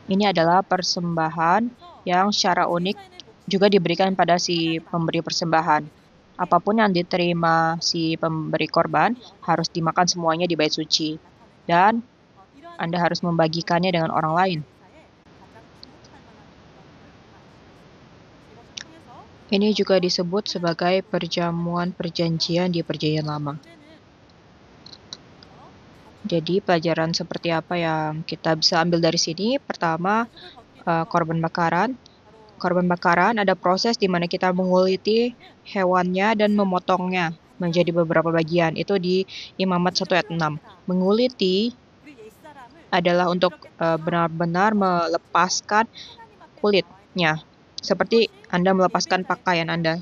Ini adalah persembahan yang secara unik juga diberikan pada si pemberi persembahan. Apapun yang diterima si pemberi korban harus dimakan semuanya di bait suci. Dan Anda harus membagikannya dengan orang lain. Ini juga disebut sebagai perjamuan perjanjian di Perjanjian Lama. Jadi pelajaran seperti apa yang kita bisa ambil dari sini? Pertama, korban bakaran. Korban bakaran ada proses di mana kita menguliti hewannya dan memotongnya menjadi beberapa bagian. Itu di Imamat 1 ayat 6. Menguliti adalah untuk benar-benar melepaskan kulitnya. Seperti Anda melepaskan pakaian Anda.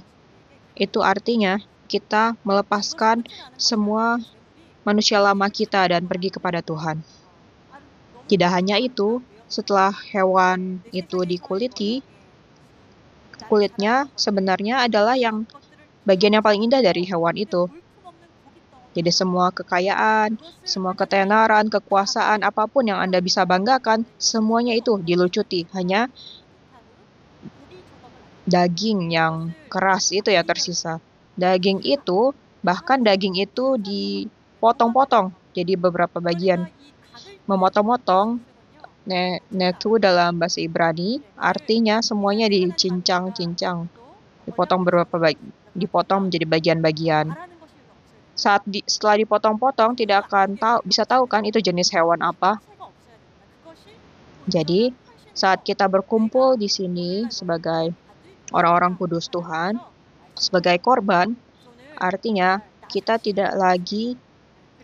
Itu artinya kita melepaskan semua manusia lama kita dan pergi kepada Tuhan. Tidak hanya itu, setelah hewan itu dikuliti, kulitnya sebenarnya adalah yang bagian yang paling indah dari hewan itu. Jadi semua kekayaan, semua ketenaran, kekuasaan, apapun yang Anda bisa banggakan, semuanya itu dilucuti. Hanya daging yang keras itu yang tersisa. Bahkan daging itu dipotong-potong jadi beberapa bagian. Memotong-motong, netu dalam bahasa Ibrani, artinya semuanya dicincang-cincang. Dipotong menjadi bagian-bagian. Setelah dipotong-potong, tidak akan bisa tahu kan itu jenis hewan apa. Jadi, saat kita berkumpul di sini sebagai orang-orang kudus Tuhan, sebagai korban, artinya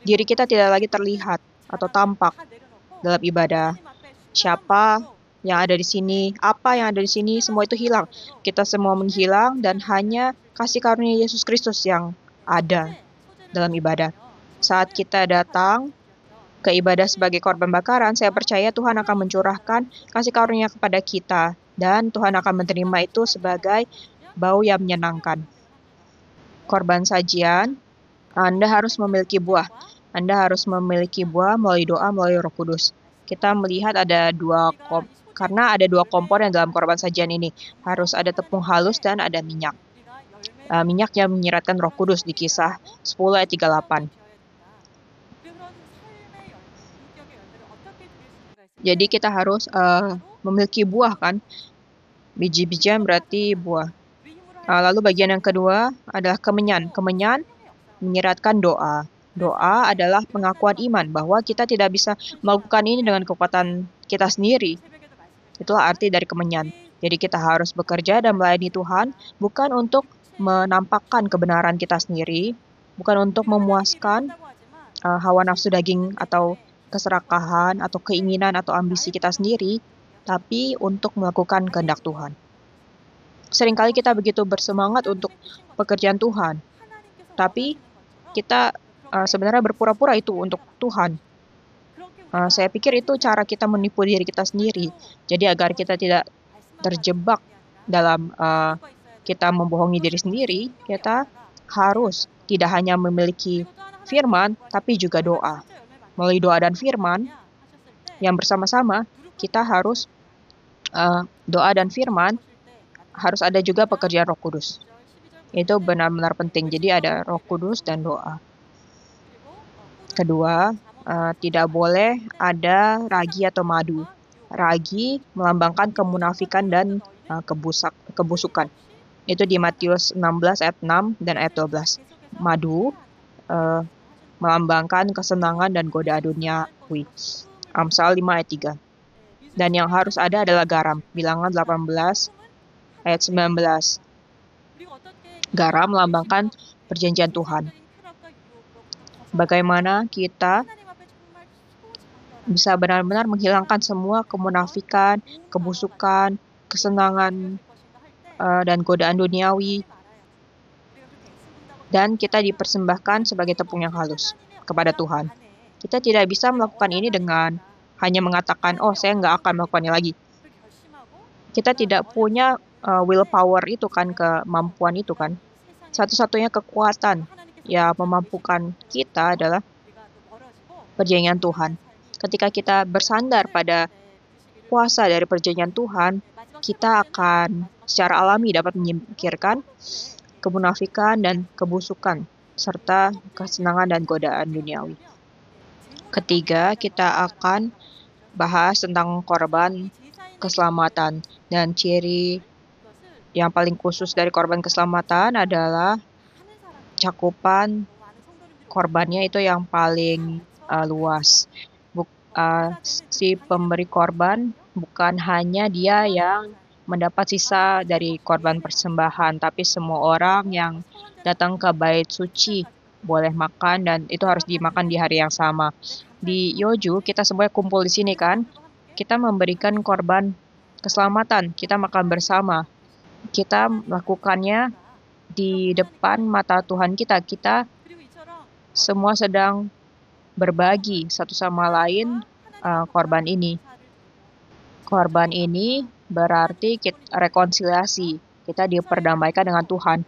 diri kita tidak lagi terlihat atau tampak dalam ibadah. Siapa yang ada di sini, apa yang ada di sini, semua itu hilang. Kita semua menghilang dan hanya kasih karunia Yesus Kristus yang ada dalam ibadah. Saat kita datang ke ibadah sebagai korban bakaran, saya percaya Tuhan akan mencurahkan kasih karunia kepada kita. Dan Tuhan akan menerima itu sebagai bau yang menyenangkan. Korban sajian, Anda harus memiliki buah. Anda harus memiliki buah melalui doa, melalui Roh Kudus. Kita melihat karena ada dua komponen dalam korban sajian ini. Harus ada tepung halus dan ada minyak. Minyak yang menyiratkan Roh Kudus di Kisah 10 ayat 38. Jadi kita harus memiliki buah kan. Biji-bijian berarti buah. Lalu bagian yang kedua adalah kemenyan. Kemenyan menyiratkan doa. Doa adalah pengakuan iman bahwa kita tidak bisa melakukan ini dengan kekuatan kita sendiri. Itulah arti dari kemenyan. Jadi kita harus bekerja dan melayani Tuhan bukan untuk menampakkan kebenaran kita sendiri, bukan untuk memuaskan hawa nafsu daging atau keserakahan atau keinginan atau ambisi kita sendiri, tapi untuk melakukan kehendak Tuhan. Seringkali kita begitu bersemangat untuk pekerjaan Tuhan, tapi kita sebenarnya berpura-pura itu untuk Tuhan. Saya pikir itu cara kita menipu diri kita sendiri. Jadi agar kita tidak terjebak dalam kita membohongi diri sendiri, kita harus tidak hanya memiliki firman, tapi juga doa. Melalui doa dan firman yang bersama-sama, kita harus doa dan firman, harus ada juga pekerjaan Roh Kudus. Itu benar-benar penting. Jadi ada Roh Kudus dan doa. Kedua, tidak boleh ada ragi atau madu. Ragi melambangkan kemunafikan dan kebusukan. Itu di Matius 16 ayat 6 dan ayat 12. Madu melambangkan kesenangan dan godaan duniawi. Amsal 5 ayat 3. Dan yang harus ada adalah garam. Bilangan 18 ayat 19. Garam melambangkan perjanjian Tuhan. Bagaimana kita bisa benar-benar menghilangkan semua kemunafikan, kebusukan, kesenangan, dan godaan duniawi. Dan kita dipersembahkan sebagai tepung yang halus kepada Tuhan. Kita tidak bisa melakukan ini dengan hanya mengatakan, oh saya nggak akan melakukannya lagi. Kita tidak punya willpower itu kan, kemampuan itu kan. Satu-satunya kekuatan yang memampukan kita adalah perjanjian Tuhan. Ketika kita bersandar pada kuasa dari perjanjian Tuhan, kita akan secara alami dapat menyingkirkan kemunafikan dan kebusukan, serta kesenangan dan godaan duniawi. Ketiga, kita akan bahas tentang korban keselamatan, dan ciri yang paling khusus dari korban keselamatan adalah cakupan korbannya itu yang paling luas. Si pemberi korban bukan hanya dia yang mendapat sisa dari korban persembahan, tapi semua orang yang datang ke bait suci boleh makan, dan itu harus dimakan di hari yang sama. Di Yoju, kita semuanya kumpul di sini kan. Kita memberikan korban keselamatan, kita makan bersama. Kita melakukannya di depan mata Tuhan kita. Kita semua sedang berbagi satu sama lain korban ini. Korban ini berarti rekonsiliasi. Kita diperdamaikan dengan Tuhan.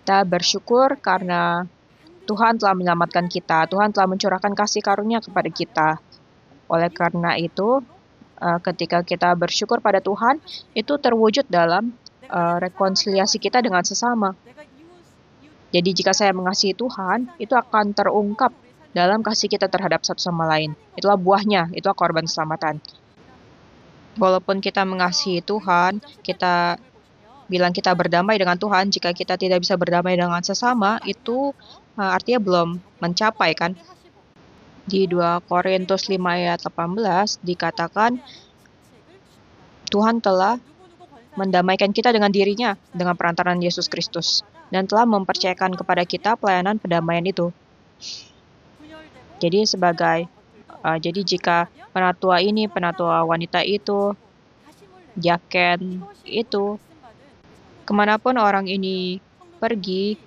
Kita bersyukur karena Tuhan telah menyelamatkan kita. Tuhan telah mencurahkan kasih karunia kepada kita. Oleh karena itu, ketika kita bersyukur pada Tuhan, itu terwujud dalam rekonsiliasi kita dengan sesama. Jadi jika saya mengasihi Tuhan, itu akan terungkap dalam kasih kita terhadap satu sama lain. Itulah buahnya, itulah korban keselamatan. Walaupun kita mengasihi Tuhan, kita bilang kita berdamai dengan Tuhan, jika kita tidak bisa berdamai dengan sesama, itu artinya belum mencapai kan. Di 2 Korintus 5 ayat 18 dikatakan Tuhan telah mendamaikan kita dengan dirinya dengan perantaraan Yesus Kristus, dan telah mempercayakan kepada kita pelayanan pendamaian itu. Jadi jadi jika penatua ini, penatua wanita itu, diaken itu, kemanapun orang ini pergi,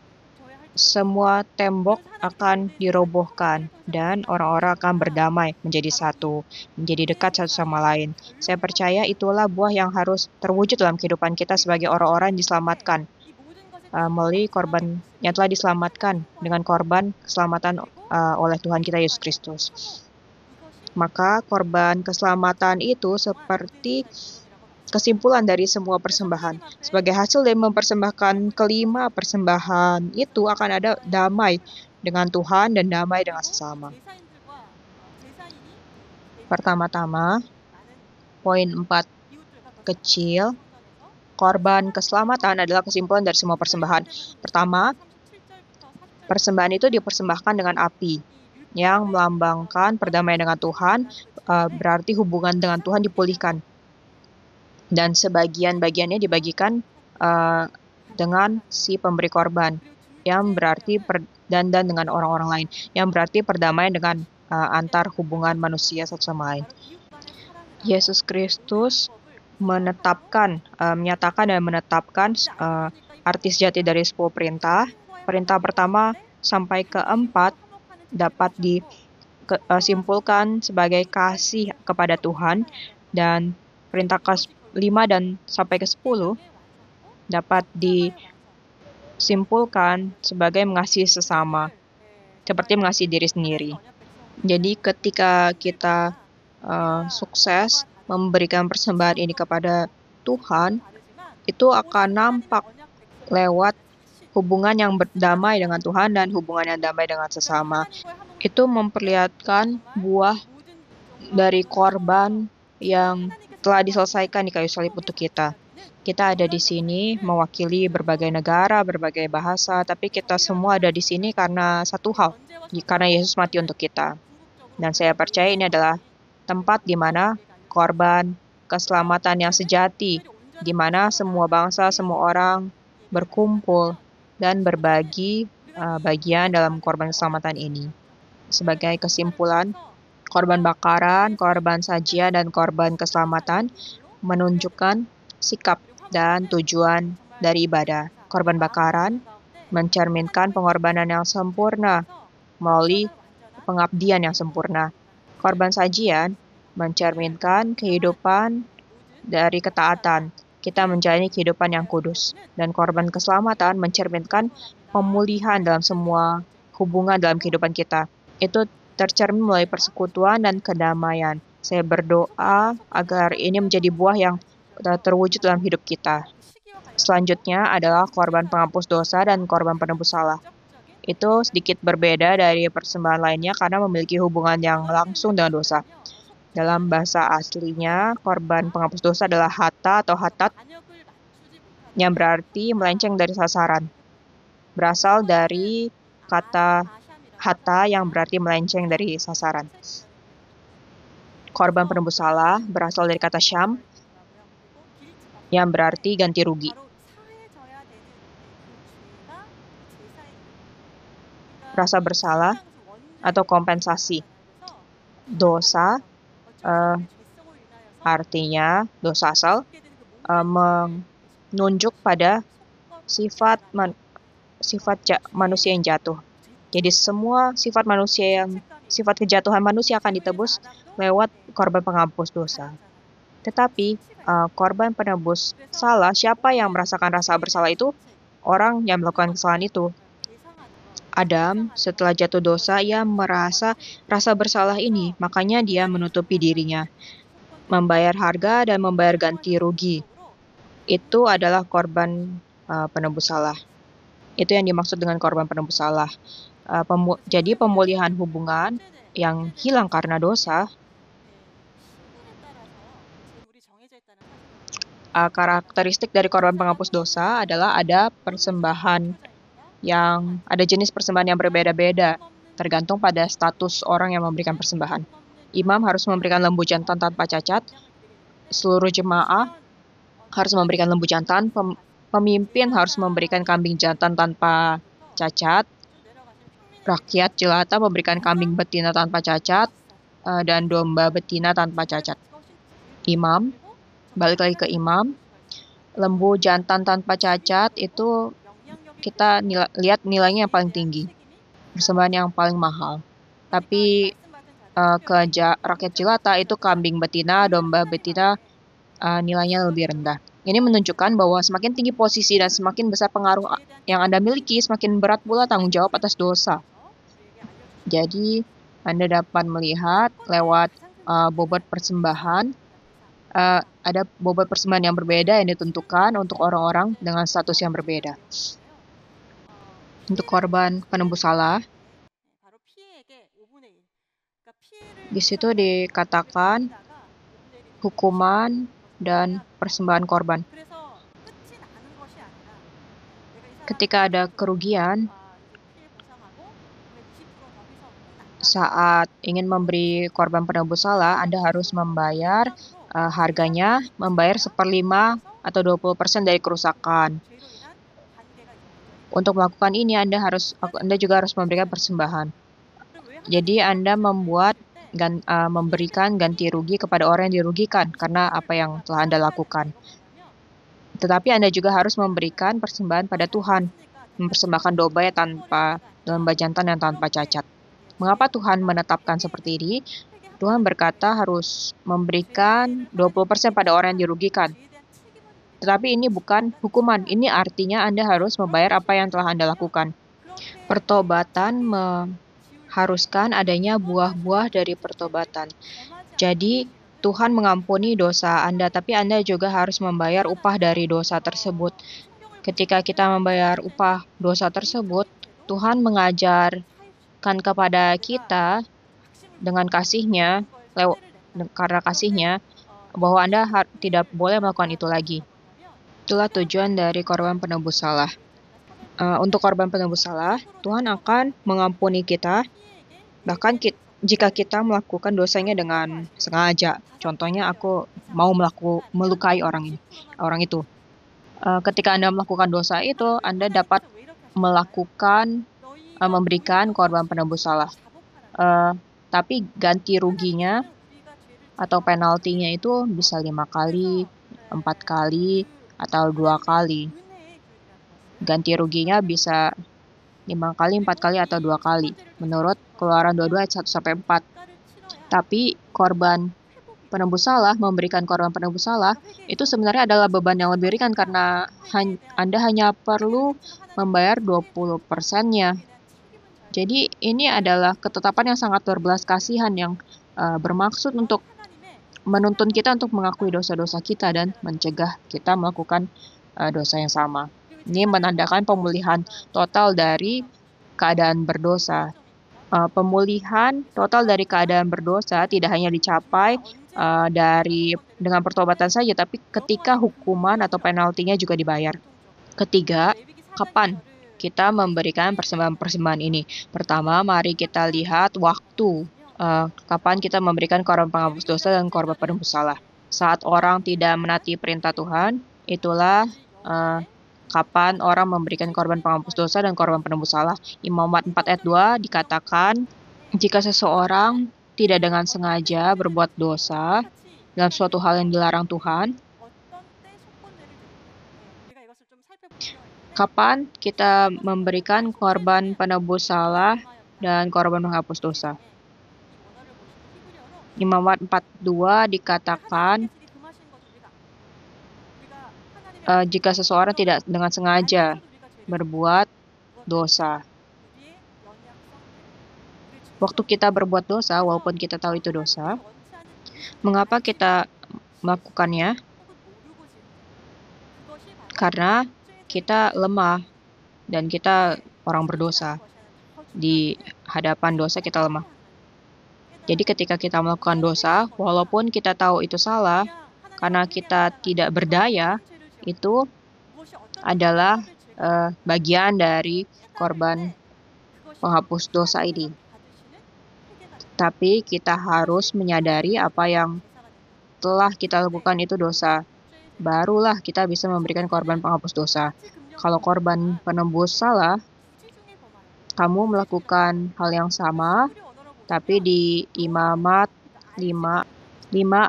semua tembok akan dirobohkan dan orang-orang akan berdamai, menjadi satu, menjadi dekat satu sama lain. Saya percaya itulah buah yang harus terwujud dalam kehidupan kita sebagai orang-orang yang diselamatkan melalui korban yang telah diselamatkan dengan korban keselamatan oleh Tuhan kita Yesus Kristus. Maka korban keselamatan itu seperti kesimpulan dari semua persembahan. Sebagai hasil dari mempersembahkan kelima persembahan itu akan ada damai dengan Tuhan dan damai dengan sesama. Pertama-tama, poin 4 kecil, korban keselamatan adalah kesimpulan dari semua persembahan. Pertama, persembahan itu dipersembahkan dengan api yang melambangkan perdamaian dengan Tuhan, berarti hubungan dengan Tuhan dipulihkan. Dan sebagian-bagiannya dibagikan dengan si pemberi korban, yang berarti dandan dengan orang-orang lain, yang berarti perdamaian dengan antar hubungan manusia satu sama lain. Yesus Kristus menyatakan dan menetapkan arti sejati dari 10 perintah. Perintah pertama sampai ke-4 dapat disimpulkan sebagai kasih kepada Tuhan, dan perintah ke-5 dan sampai ke-10 dapat disimpulkan sebagai mengasihi sesama, seperti mengasihi diri sendiri. Jadi ketika kita sukses memberikan persembahan ini kepada Tuhan, itu akan nampak lewat hubungan yang berdamai dengan Tuhan dan hubungan yang damai dengan sesama. Itu memperlihatkan buah dari korban yang telah diselesaikan di kayu salib untuk kita. Kita ada di sini mewakili berbagai negara, berbagai bahasa, tapi kita semua ada di sini karena satu hal, karena Yesus mati untuk kita. Dan saya percaya ini adalah tempat di mana korban keselamatan yang sejati, di mana semua bangsa, semua orang berkumpul dan berbagi bagian dalam korban keselamatan ini. Sebagai kesimpulan, korban bakaran, korban sajian, dan korban keselamatan menunjukkan sikap dan tujuan dari ibadah. Korban bakaran mencerminkan pengorbanan yang sempurna melalui pengabdian yang sempurna. Korban sajian mencerminkan kehidupan dari ketaatan, kita menjalani kehidupan yang kudus. Dan korban keselamatan mencerminkan pemulihan dalam semua hubungan dalam kehidupan kita. Itu tercermin melalui persekutuan dan kedamaian. Saya berdoa agar ini menjadi buah yang terwujud dalam hidup kita. Selanjutnya adalah korban penghapus dosa dan korban penebus salah. Itu sedikit berbeda dari persembahan lainnya karena memiliki hubungan yang langsung dengan dosa. Dalam bahasa aslinya, korban penghapus dosa adalah hata atau hatat, yang berarti melenceng dari sasaran. Berasal dari kata hata yang berarti melenceng dari sasaran. Korban penebus salah berasal dari kata syam, yang berarti ganti rugi. Rasa bersalah atau kompensasi. Dosa artinya dosa asal menunjuk pada sifat manusia yang jatuh. Jadi semua sifat kejatuhan manusia akan ditebus lewat korban penghapus dosa. Tetapi korban penebus salah, siapa yang merasakan rasa bersalah itu? Orang yang melakukan kesalahan itu. Adam, setelah jatuh dosa, ia merasa rasa bersalah ini, makanya dia menutupi dirinya, membayar harga dan membayar ganti rugi. Itu adalah korban penebus salah. Itu yang dimaksud dengan korban penebus salah. Jadi pemulihan hubungan yang hilang karena dosa, karakteristik dari korban penghapus dosa adalah ada jenis persembahan yang berbeda-beda, tergantung pada status orang yang memberikan persembahan. Imam harus memberikan lembu jantan tanpa cacat, seluruh jemaah harus memberikan lembu jantan, pemimpin harus memberikan kambing jantan tanpa cacat, rakyat jelata memberikan kambing betina tanpa cacat, dan domba betina tanpa cacat. Imam, balik lagi ke imam, lembu jantan tanpa cacat itu kita lihat nilainya yang paling tinggi, persembahan yang paling mahal. Tapi rakyat jelata itu kambing betina, domba betina nilainya lebih rendah. Ini menunjukkan bahwa semakin tinggi posisi dan semakin besar pengaruh yang Anda miliki, semakin berat pula tanggung jawab atas dosa. Jadi Anda dapat melihat lewat bobot persembahan, ada bobot persembahan yang berbeda yang ditentukan untuk orang-orang dengan status yang berbeda. Untuk korban penebus salah, di situ dikatakan hukuman dan persembahan korban. Ketika ada kerugian, saat ingin memberi korban penebus salah, Anda harus membayar harganya, membayar 1/5 atau 20% dari kerusakan. Untuk melakukan ini, Anda juga harus memberikan persembahan. Jadi Anda memberikan ganti rugi kepada orang yang dirugikan karena apa yang telah Anda lakukan. Tetapi Anda juga harus memberikan persembahan pada Tuhan, mempersembahkan domba jantan yang tanpa cacat. Mengapa Tuhan menetapkan seperti ini? Tuhan berkata harus memberikan 20% pada orang yang dirugikan. Tetapi ini bukan hukuman, ini artinya Anda harus membayar apa yang telah Anda lakukan. Pertobatan mengharuskan adanya buah-buah dari pertobatan. Jadi Tuhan mengampuni dosa Anda, tapi Anda juga harus membayar upah dari dosa tersebut. Ketika kita membayar upah dosa tersebut, Tuhan mengajarkan kepada kita dengan kasih-Nya, karena kasih-Nya, bahwa Anda tidak boleh melakukan itu lagi. Itulah tujuan dari korban penebus salah. Untuk korban penebus salah, Tuhan akan mengampuni kita, bahkan jika kita melakukan dosanya dengan sengaja. Contohnya, aku mau melukai orang itu. Ketika Anda melakukan dosa itu, Anda dapat memberikan korban penebus salah. Tapi ganti ruginya atau penaltinya itu bisa 5 kali, 4 kali, atau 2 kali. Ganti ruginya bisa 5 kali, 4 kali, atau 2 kali. Menurut Keluaran 22 ayat 1-4. Tapi korban penebus salah, memberikan korban penebus salah, itu sebenarnya adalah beban yang lebih ringan karena Anda hanya perlu membayar 20%-nya. Jadi ini adalah ketetapan yang sangat berbelas kasihan yang bermaksud untuk menuntun kita untuk mengakui dosa-dosa kita dan mencegah kita melakukan dosa yang sama. Ini menandakan pemulihan total dari keadaan berdosa. Pemulihan total dari keadaan berdosa tidak hanya dicapai dengan pertobatan saja, tapi ketika hukuman atau penaltinya juga dibayar. Ketiga, kapan kita memberikan persembahan-persembahan ini? Pertama, mari kita lihat waktu. Kapan kita memberikan korban penghapus dosa dan korban penebus salah. Saat orang tidak menaati perintah Tuhan, itulah kapan orang memberikan korban penghapus dosa dan korban penebus salah. Imamat 4 ayat 2 dikatakan, jika seseorang tidak dengan sengaja berbuat dosa dalam suatu hal yang dilarang Tuhan, kapan kita memberikan korban penebus salah dan korban penghapus dosa? Imamat 4:2 dikatakan, jika seseorang tidak dengan sengaja berbuat dosa. Waktu kita berbuat dosa, walaupun kita tahu itu dosa, mengapa kita melakukannya? Karena kita lemah dan kita orang berdosa. Di hadapan dosa kita lemah. Jadi ketika kita melakukan dosa, walaupun kita tahu itu salah, karena kita tidak berdaya, itu adalah bagian dari korban penghapus dosa ini. Tapi kita harus menyadari apa yang telah kita lakukan itu dosa. Barulah kita bisa memberikan korban penghapus dosa. Kalau korban penebus salah, kamu melakukan hal yang sama, tapi di Imamat 5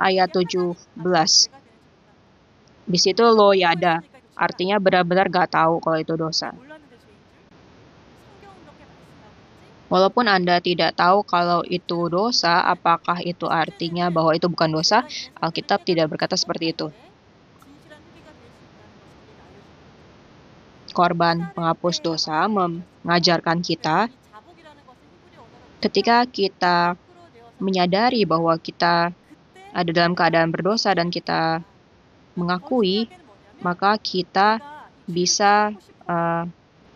ayat 17. Di situ lo yada, artinya benar-benar gak tahu kalau itu dosa. Walaupun Anda tidak tahu kalau itu dosa, apakah itu artinya bahwa itu bukan dosa? Alkitab tidak berkata seperti itu. Korban penghapus dosa mengajarkan kita, ketika kita menyadari bahwa kita ada dalam keadaan berdosa dan kita mengakui, maka kita bisa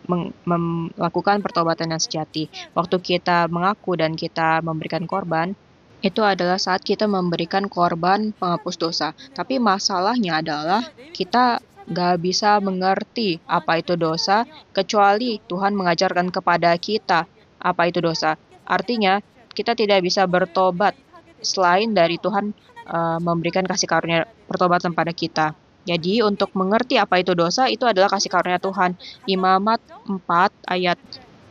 melakukan pertobatan yang sejati. Waktu kita mengaku dan kita memberikan korban, itu adalah saat kita memberikan korban penghapus dosa. Tapi masalahnya adalah kita gak bisa mengerti apa itu dosa, kecuali Tuhan mengajarkan kepada kita apa itu dosa. Artinya, kita tidak bisa bertobat selain dari Tuhan memberikan kasih karunia pertobatan pada kita. Jadi, untuk mengerti apa itu dosa, itu adalah kasih karunia Tuhan. Imamat 4 ayat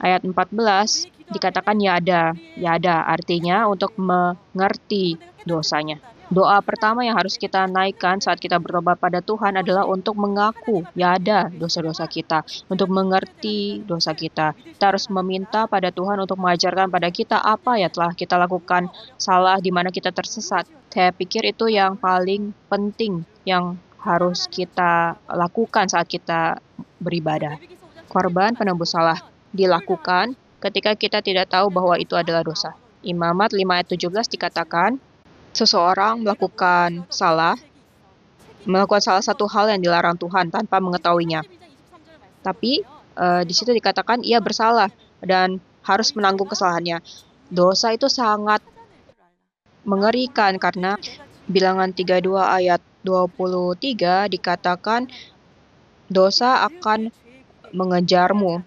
14 dikatakan yada. Yada artinya untuk mengerti dosanya. Doa pertama yang harus kita naikkan saat kita bertobat pada Tuhan adalah untuk mengaku yada dosa-dosa kita, untuk mengerti dosa kita. Kita harus meminta pada Tuhan untuk mengajarkan pada kita apa ya telah kita lakukan salah, di mana kita tersesat. Saya pikir itu yang paling penting yang harus kita lakukan saat kita beribadah. Korban penebus salah dilakukan ketika kita tidak tahu bahwa itu adalah dosa. Imamat 5 ayat 17 dikatakan, seseorang melakukan salah satu hal yang dilarang Tuhan tanpa mengetahuinya. Tapi di situ dikatakan ia bersalah dan harus menanggung kesalahannya. Dosa itu sangat mengerikan karena Bilangan 32 ayat 23 dikatakan dosa akan mengejarmu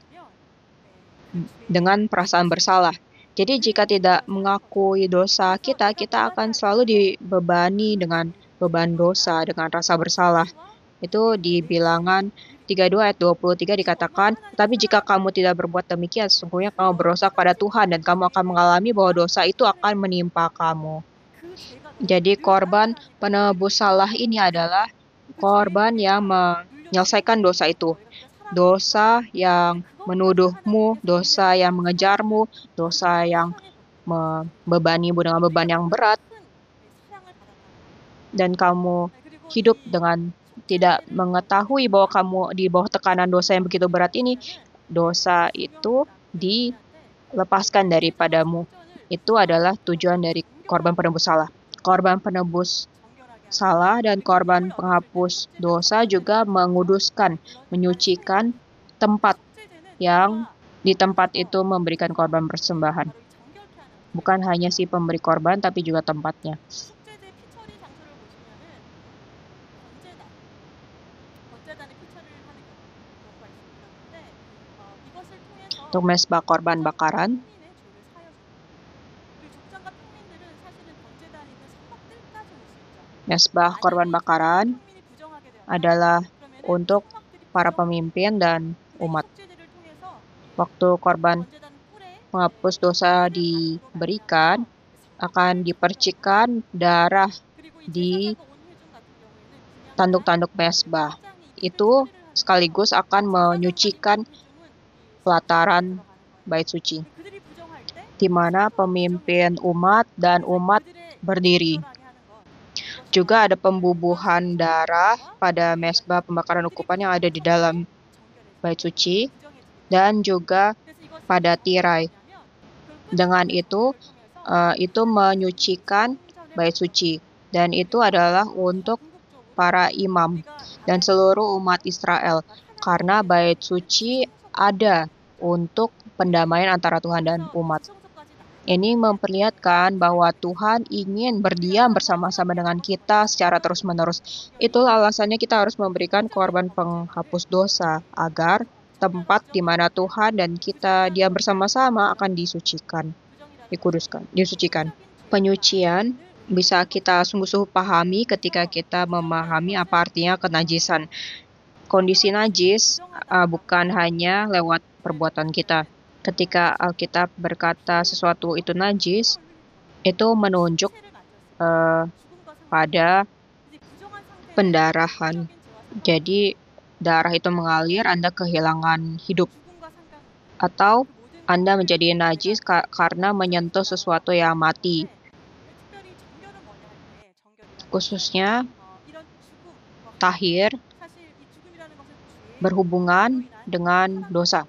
dengan perasaan bersalah. Jadi jika tidak mengakui dosa kita akan selalu dibebani dengan beban dosa, dengan rasa bersalah. Itu di Bilangan 32 ayat 23 dikatakan, tapi jika kamu tidak berbuat demikian, sesungguhnya kamu berdosa kepada Tuhan dan kamu akan mengalami bahwa dosa itu akan menimpa kamu. Jadi korban penebus salah ini adalah korban yang menyelesaikan dosa itu. Dosa yang menuduhmu, dosa yang mengejarmu, dosa yang membebanimu dengan beban yang berat. dan kamu hidup dengan tidak mengetahui bahwa kamu di bawah tekanan dosa yang begitu berat ini, dosa itu dilepaskan daripadamu. Itu adalah tujuan dari korban penebus salah. Korban penebus salah dan korban penghapus dosa juga menguduskan, menyucikan tempat yang di tempat itu memberikan korban persembahan. Bukan hanya si pemberi korban, tapi juga tempatnya. Untuk mesbah korban bakaran, mesbah korban bakaran adalah untuk para pemimpin dan umat. Waktu korban penghapus dosa diberikan, akan dipercikkan darah di tanduk-tanduk mesbah. Itu sekaligus akan menyucikan pelataran bait suci, di mana pemimpin umat dan umat berdiri. Juga ada pembubuhan darah pada mesbah pembakaran ukupan yang ada di dalam bait suci dan juga pada tirai. Dengan itu menyucikan bait suci, dan itu adalah untuk para imam dan seluruh umat Israel, karena bait suci ada untuk pendamaian antara Tuhan dan umat. Ini memperlihatkan bahwa Tuhan ingin berdiam bersama-sama dengan kita secara terus-menerus. Itulah alasannya kita harus memberikan korban penghapus dosa, agar tempat di mana Tuhan dan kita diam bersama-sama akan disucikan, dikuduskan, disucikan. Penyucian bisa kita sungguh-sungguh pahami ketika kita memahami apa artinya kenajisan. Kondisi najis bukan hanya lewat perbuatan kita. Ketika Alkitab berkata sesuatu itu najis, itu menunjuk pada pendarahan. Jadi darah itu mengalir, Anda kehilangan hidup. Atau Anda menjadi najis karena menyentuh sesuatu yang mati. Khususnya tahir berhubungan dengan dosa.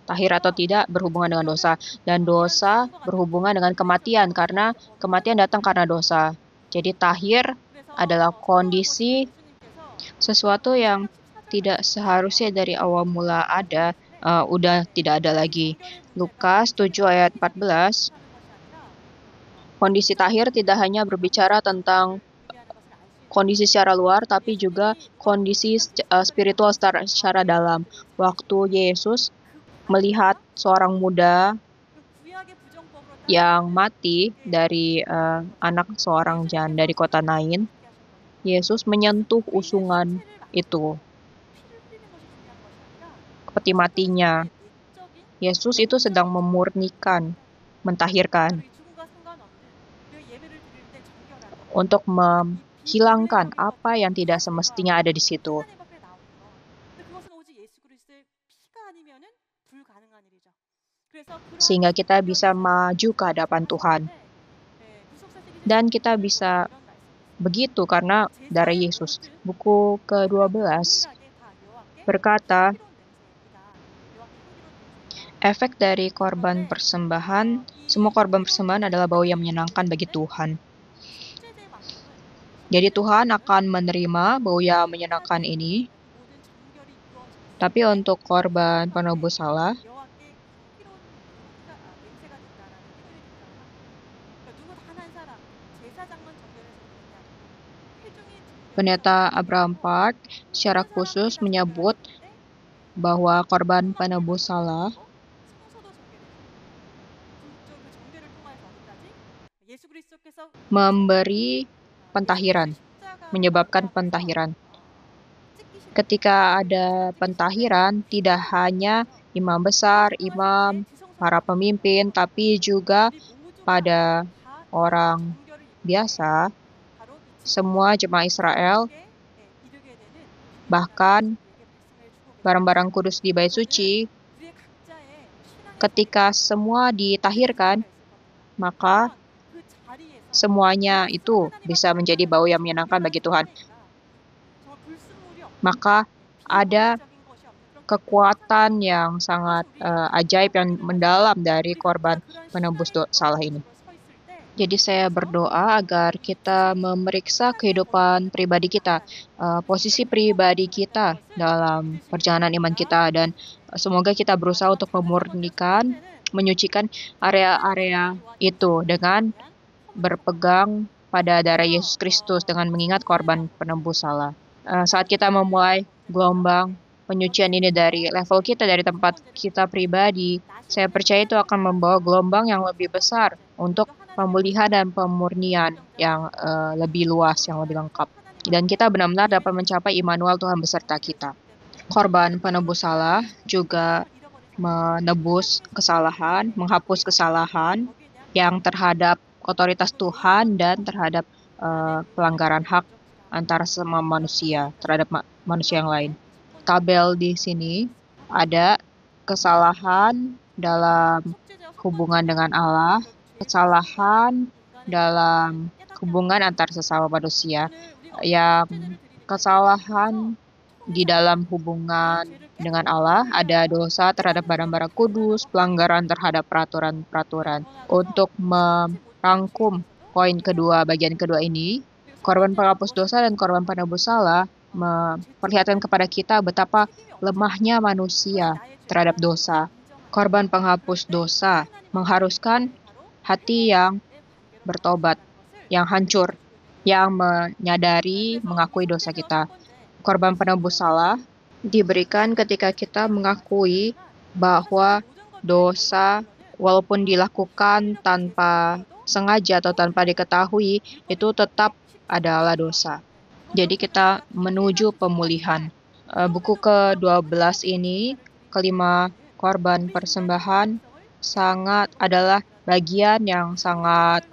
Tahir atau tidak berhubungan dengan dosa. Dan dosa berhubungan dengan kematian, karena kematian datang karena dosa. Jadi tahir adalah kondisi sesuatu yang tidak seharusnya dari awal mula ada, udah tidak ada lagi. Lukas 7 ayat 14. Kondisi tahir tidak hanya berbicara tentang kondisi secara luar, tapi juga kondisi spiritual secara dalam. Waktu Yesus melihat seorang muda yang mati dari anak seorang janda dari kota Nain, Yesus menyentuh usungan itu, peti matinya. Yesus itu sedang memurnikan, mentahirkan, untuk menghilangkan apa yang tidak semestinya ada di situ. Sehingga kita bisa maju ke hadapan Tuhan. Dan kita bisa begitu karena darah Yesus. Buku ke-12 berkata, efek dari korban persembahan, semua korban persembahan adalah bau yang menyenangkan bagi Tuhan. Jadi Tuhan akan menerima bau yang menyenangkan ini. Tapi untuk korban penebus salah, Pendeta Abraham Park secara khusus menyebut bahwa korban penebus salah memberi pentahiran, menyebabkan pentahiran. Ketika ada pentahiran, tidak hanya imam besar, imam, para pemimpin, tapi juga pada orang biasa, semua jemaat Israel, bahkan barang-barang kudus di bait suci, ketika semua ditahirkan, maka semuanya itu bisa menjadi bau yang menyenangkan bagi Tuhan. Maka ada kekuatan yang sangat ajaib yang mendalam dari korban penebus salah ini. Jadi saya berdoa agar kita memeriksa kehidupan pribadi kita, posisi pribadi kita dalam perjalanan iman kita, dan semoga kita berusaha untuk memurnikan, menyucikan area-area itu dengan berpegang pada darah Yesus Kristus dengan mengingat korban penebus salah. Saat kita memulai gelombang penyucian ini dari level kita, dari tempat kita pribadi, saya percaya itu akan membawa gelombang yang lebih besar untuk pemulihan dan pemurnian yang lebih luas, yang lebih lengkap. Dan kita benar-benar dapat mencapai Immanuel, Tuhan beserta kita. Korban penebus salah juga menebus kesalahan, menghapus kesalahan yang terhadap otoritas Tuhan dan terhadap pelanggaran hak antara semua manusia terhadap manusia yang lain. Tabel di sini ada kesalahan dalam hubungan dengan Allah, kesalahan dalam hubungan antar sesama manusia, yang kesalahan di dalam hubungan dengan Allah, ada dosa terhadap barang-barang kudus, pelanggaran terhadap peraturan-peraturan. Untuk merangkum poin kedua, bagian kedua ini, korban penghapus dosa dan korban penebus salah memperlihatkan kepada kita betapa lemahnya manusia terhadap dosa. Korban penghapus dosa mengharuskan hati yang bertobat, yang hancur, yang menyadari, mengakui dosa kita. Korban penebus salah diberikan ketika kita mengakui bahwa dosa, walaupun dilakukan tanpa sengaja atau tanpa diketahui, itu tetap adalah dosa. Jadi kita menuju pemulihan. Buku ke-12 ini, kelima korban persembahan, adalah bagian yang sangat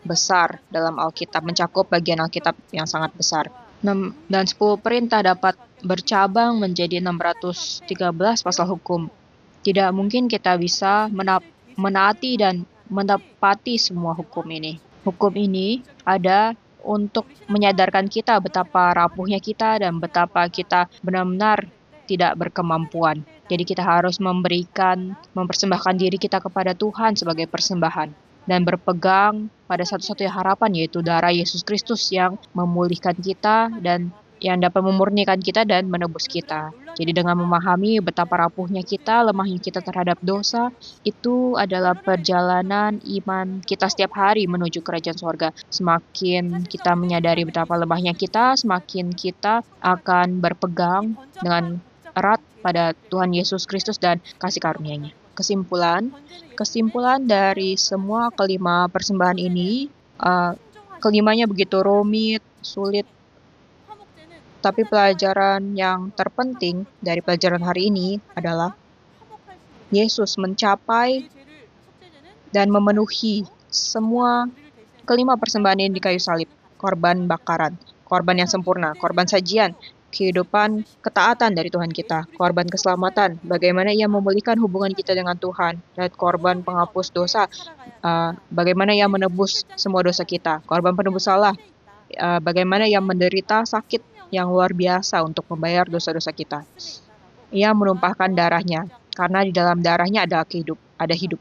besar dalam Alkitab, mencakup bagian Alkitab yang sangat besar. Dan 10 perintah dapat bercabang menjadi 613 pasal hukum. Tidak mungkin kita bisa menaati dan menepati semua hukum ini. Hukum ini ada untuk menyadarkan kita betapa rapuhnya kita dan betapa kita benar-benar tidak berkemampuan. Jadi kita harus mempersembahkan diri kita kepada Tuhan sebagai persembahan dan berpegang pada satu-satunya harapan, yaitu darah Yesus Kristus yang memulihkan kita dan yang dapat memurnikan kita dan menebus kita. Jadi dengan memahami betapa rapuhnya kita, lemahnya kita terhadap dosa, itu adalah perjalanan iman kita setiap hari menuju kerajaan surga. Semakin kita menyadari betapa lemahnya kita, semakin kita akan berpegang dengan erat pada Tuhan Yesus Kristus dan kasih karunia-Nya. Kesimpulan dari semua kelima persembahan ini, kelimanya begitu rumit, sulit, tapi pelajaran yang terpenting dari pelajaran hari ini adalah Yesus mencapai dan memenuhi semua kelima persembahan ini di kayu salib. Korban bakaran, korban yang sempurna, korban sajian, kehidupan ketaatan dari Tuhan kita, korban keselamatan, bagaimana Ia memulihkan hubungan kita dengan Tuhan, dan korban penghapus dosa, bagaimana Ia menebus semua dosa kita, korban penebus salah, bagaimana Ia menderita sakit yang luar biasa untuk membayar dosa-dosa kita. Ia menumpahkan darahnya, karena di dalam darahnya ada hidup.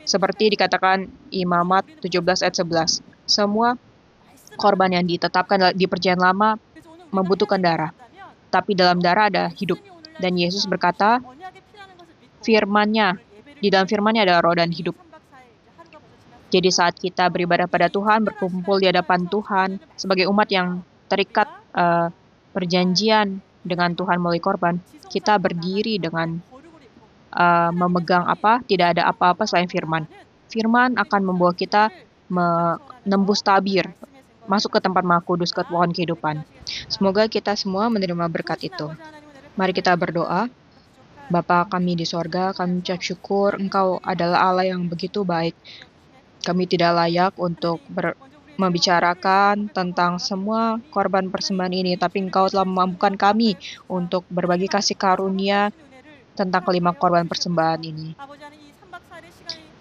Seperti dikatakan Imamat 17 ayat 11, semua korban yang ditetapkan di perjanjian lama membutuhkan darah, tapi dalam darah ada hidup. Dan Yesus berkata, di dalam firman-Nya ada roh dan hidup. Jadi saat kita beribadah pada Tuhan, berkumpul di hadapan Tuhan sebagai umat yang terikat perjanjian dengan Tuhan melalui korban, kita berdiri dengan memegang tidak ada apa-apa selain firman. Firman akan membawa kita menembus tabir, masuk ke tempat Maha Kudus, ke pohon kehidupan. Semoga kita semua menerima berkat itu. Mari kita berdoa. Bapa kami di sorga, kami ucap syukur, Engkau adalah Allah yang begitu baik. Kami tidak layak untuk membicarakan tentang semua korban persembahan ini, tapi Engkau telah memampukan kami untuk berbagi kasih karunia tentang kelima korban persembahan ini.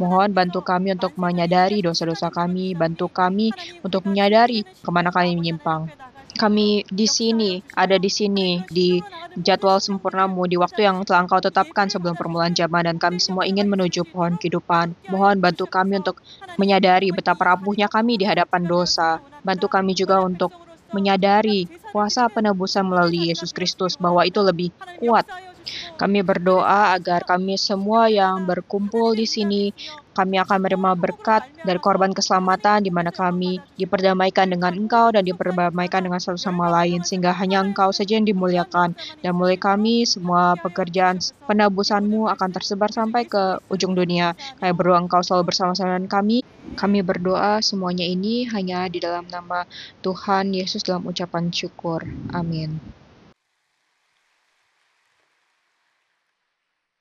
Mohon bantu kami untuk menyadari dosa-dosa kami, bantu kami untuk menyadari kemana kami menyimpang. Kami ada di sini, di jadwal sempurnamu, di waktu yang telah Engkau tetapkan sebelum permulaan zaman, dan kami semua ingin menuju pohon kehidupan. Mohon bantu kami untuk menyadari betapa rapuhnya kami di hadapan dosa. Bantu kami juga untuk menyadari kuasa penebusan melalui Yesus Kristus, bahwa itu lebih kuat. Kami berdoa agar kami semua yang berkumpul di sini, kami akan menerima berkat dari korban keselamatan, di mana kami diperdamaikan dengan Engkau dan diperdamaikan dengan satu sama lain, sehingga hanya Engkau saja yang dimuliakan. Dan mulai kami, semua pekerjaan penebusan-Mu akan tersebar sampai ke ujung dunia. Kami berdoa Engkau selalu bersama-sama dengan kami. Kami berdoa semuanya ini hanya di dalam nama Tuhan Yesus dalam ucapan syukur. Amin.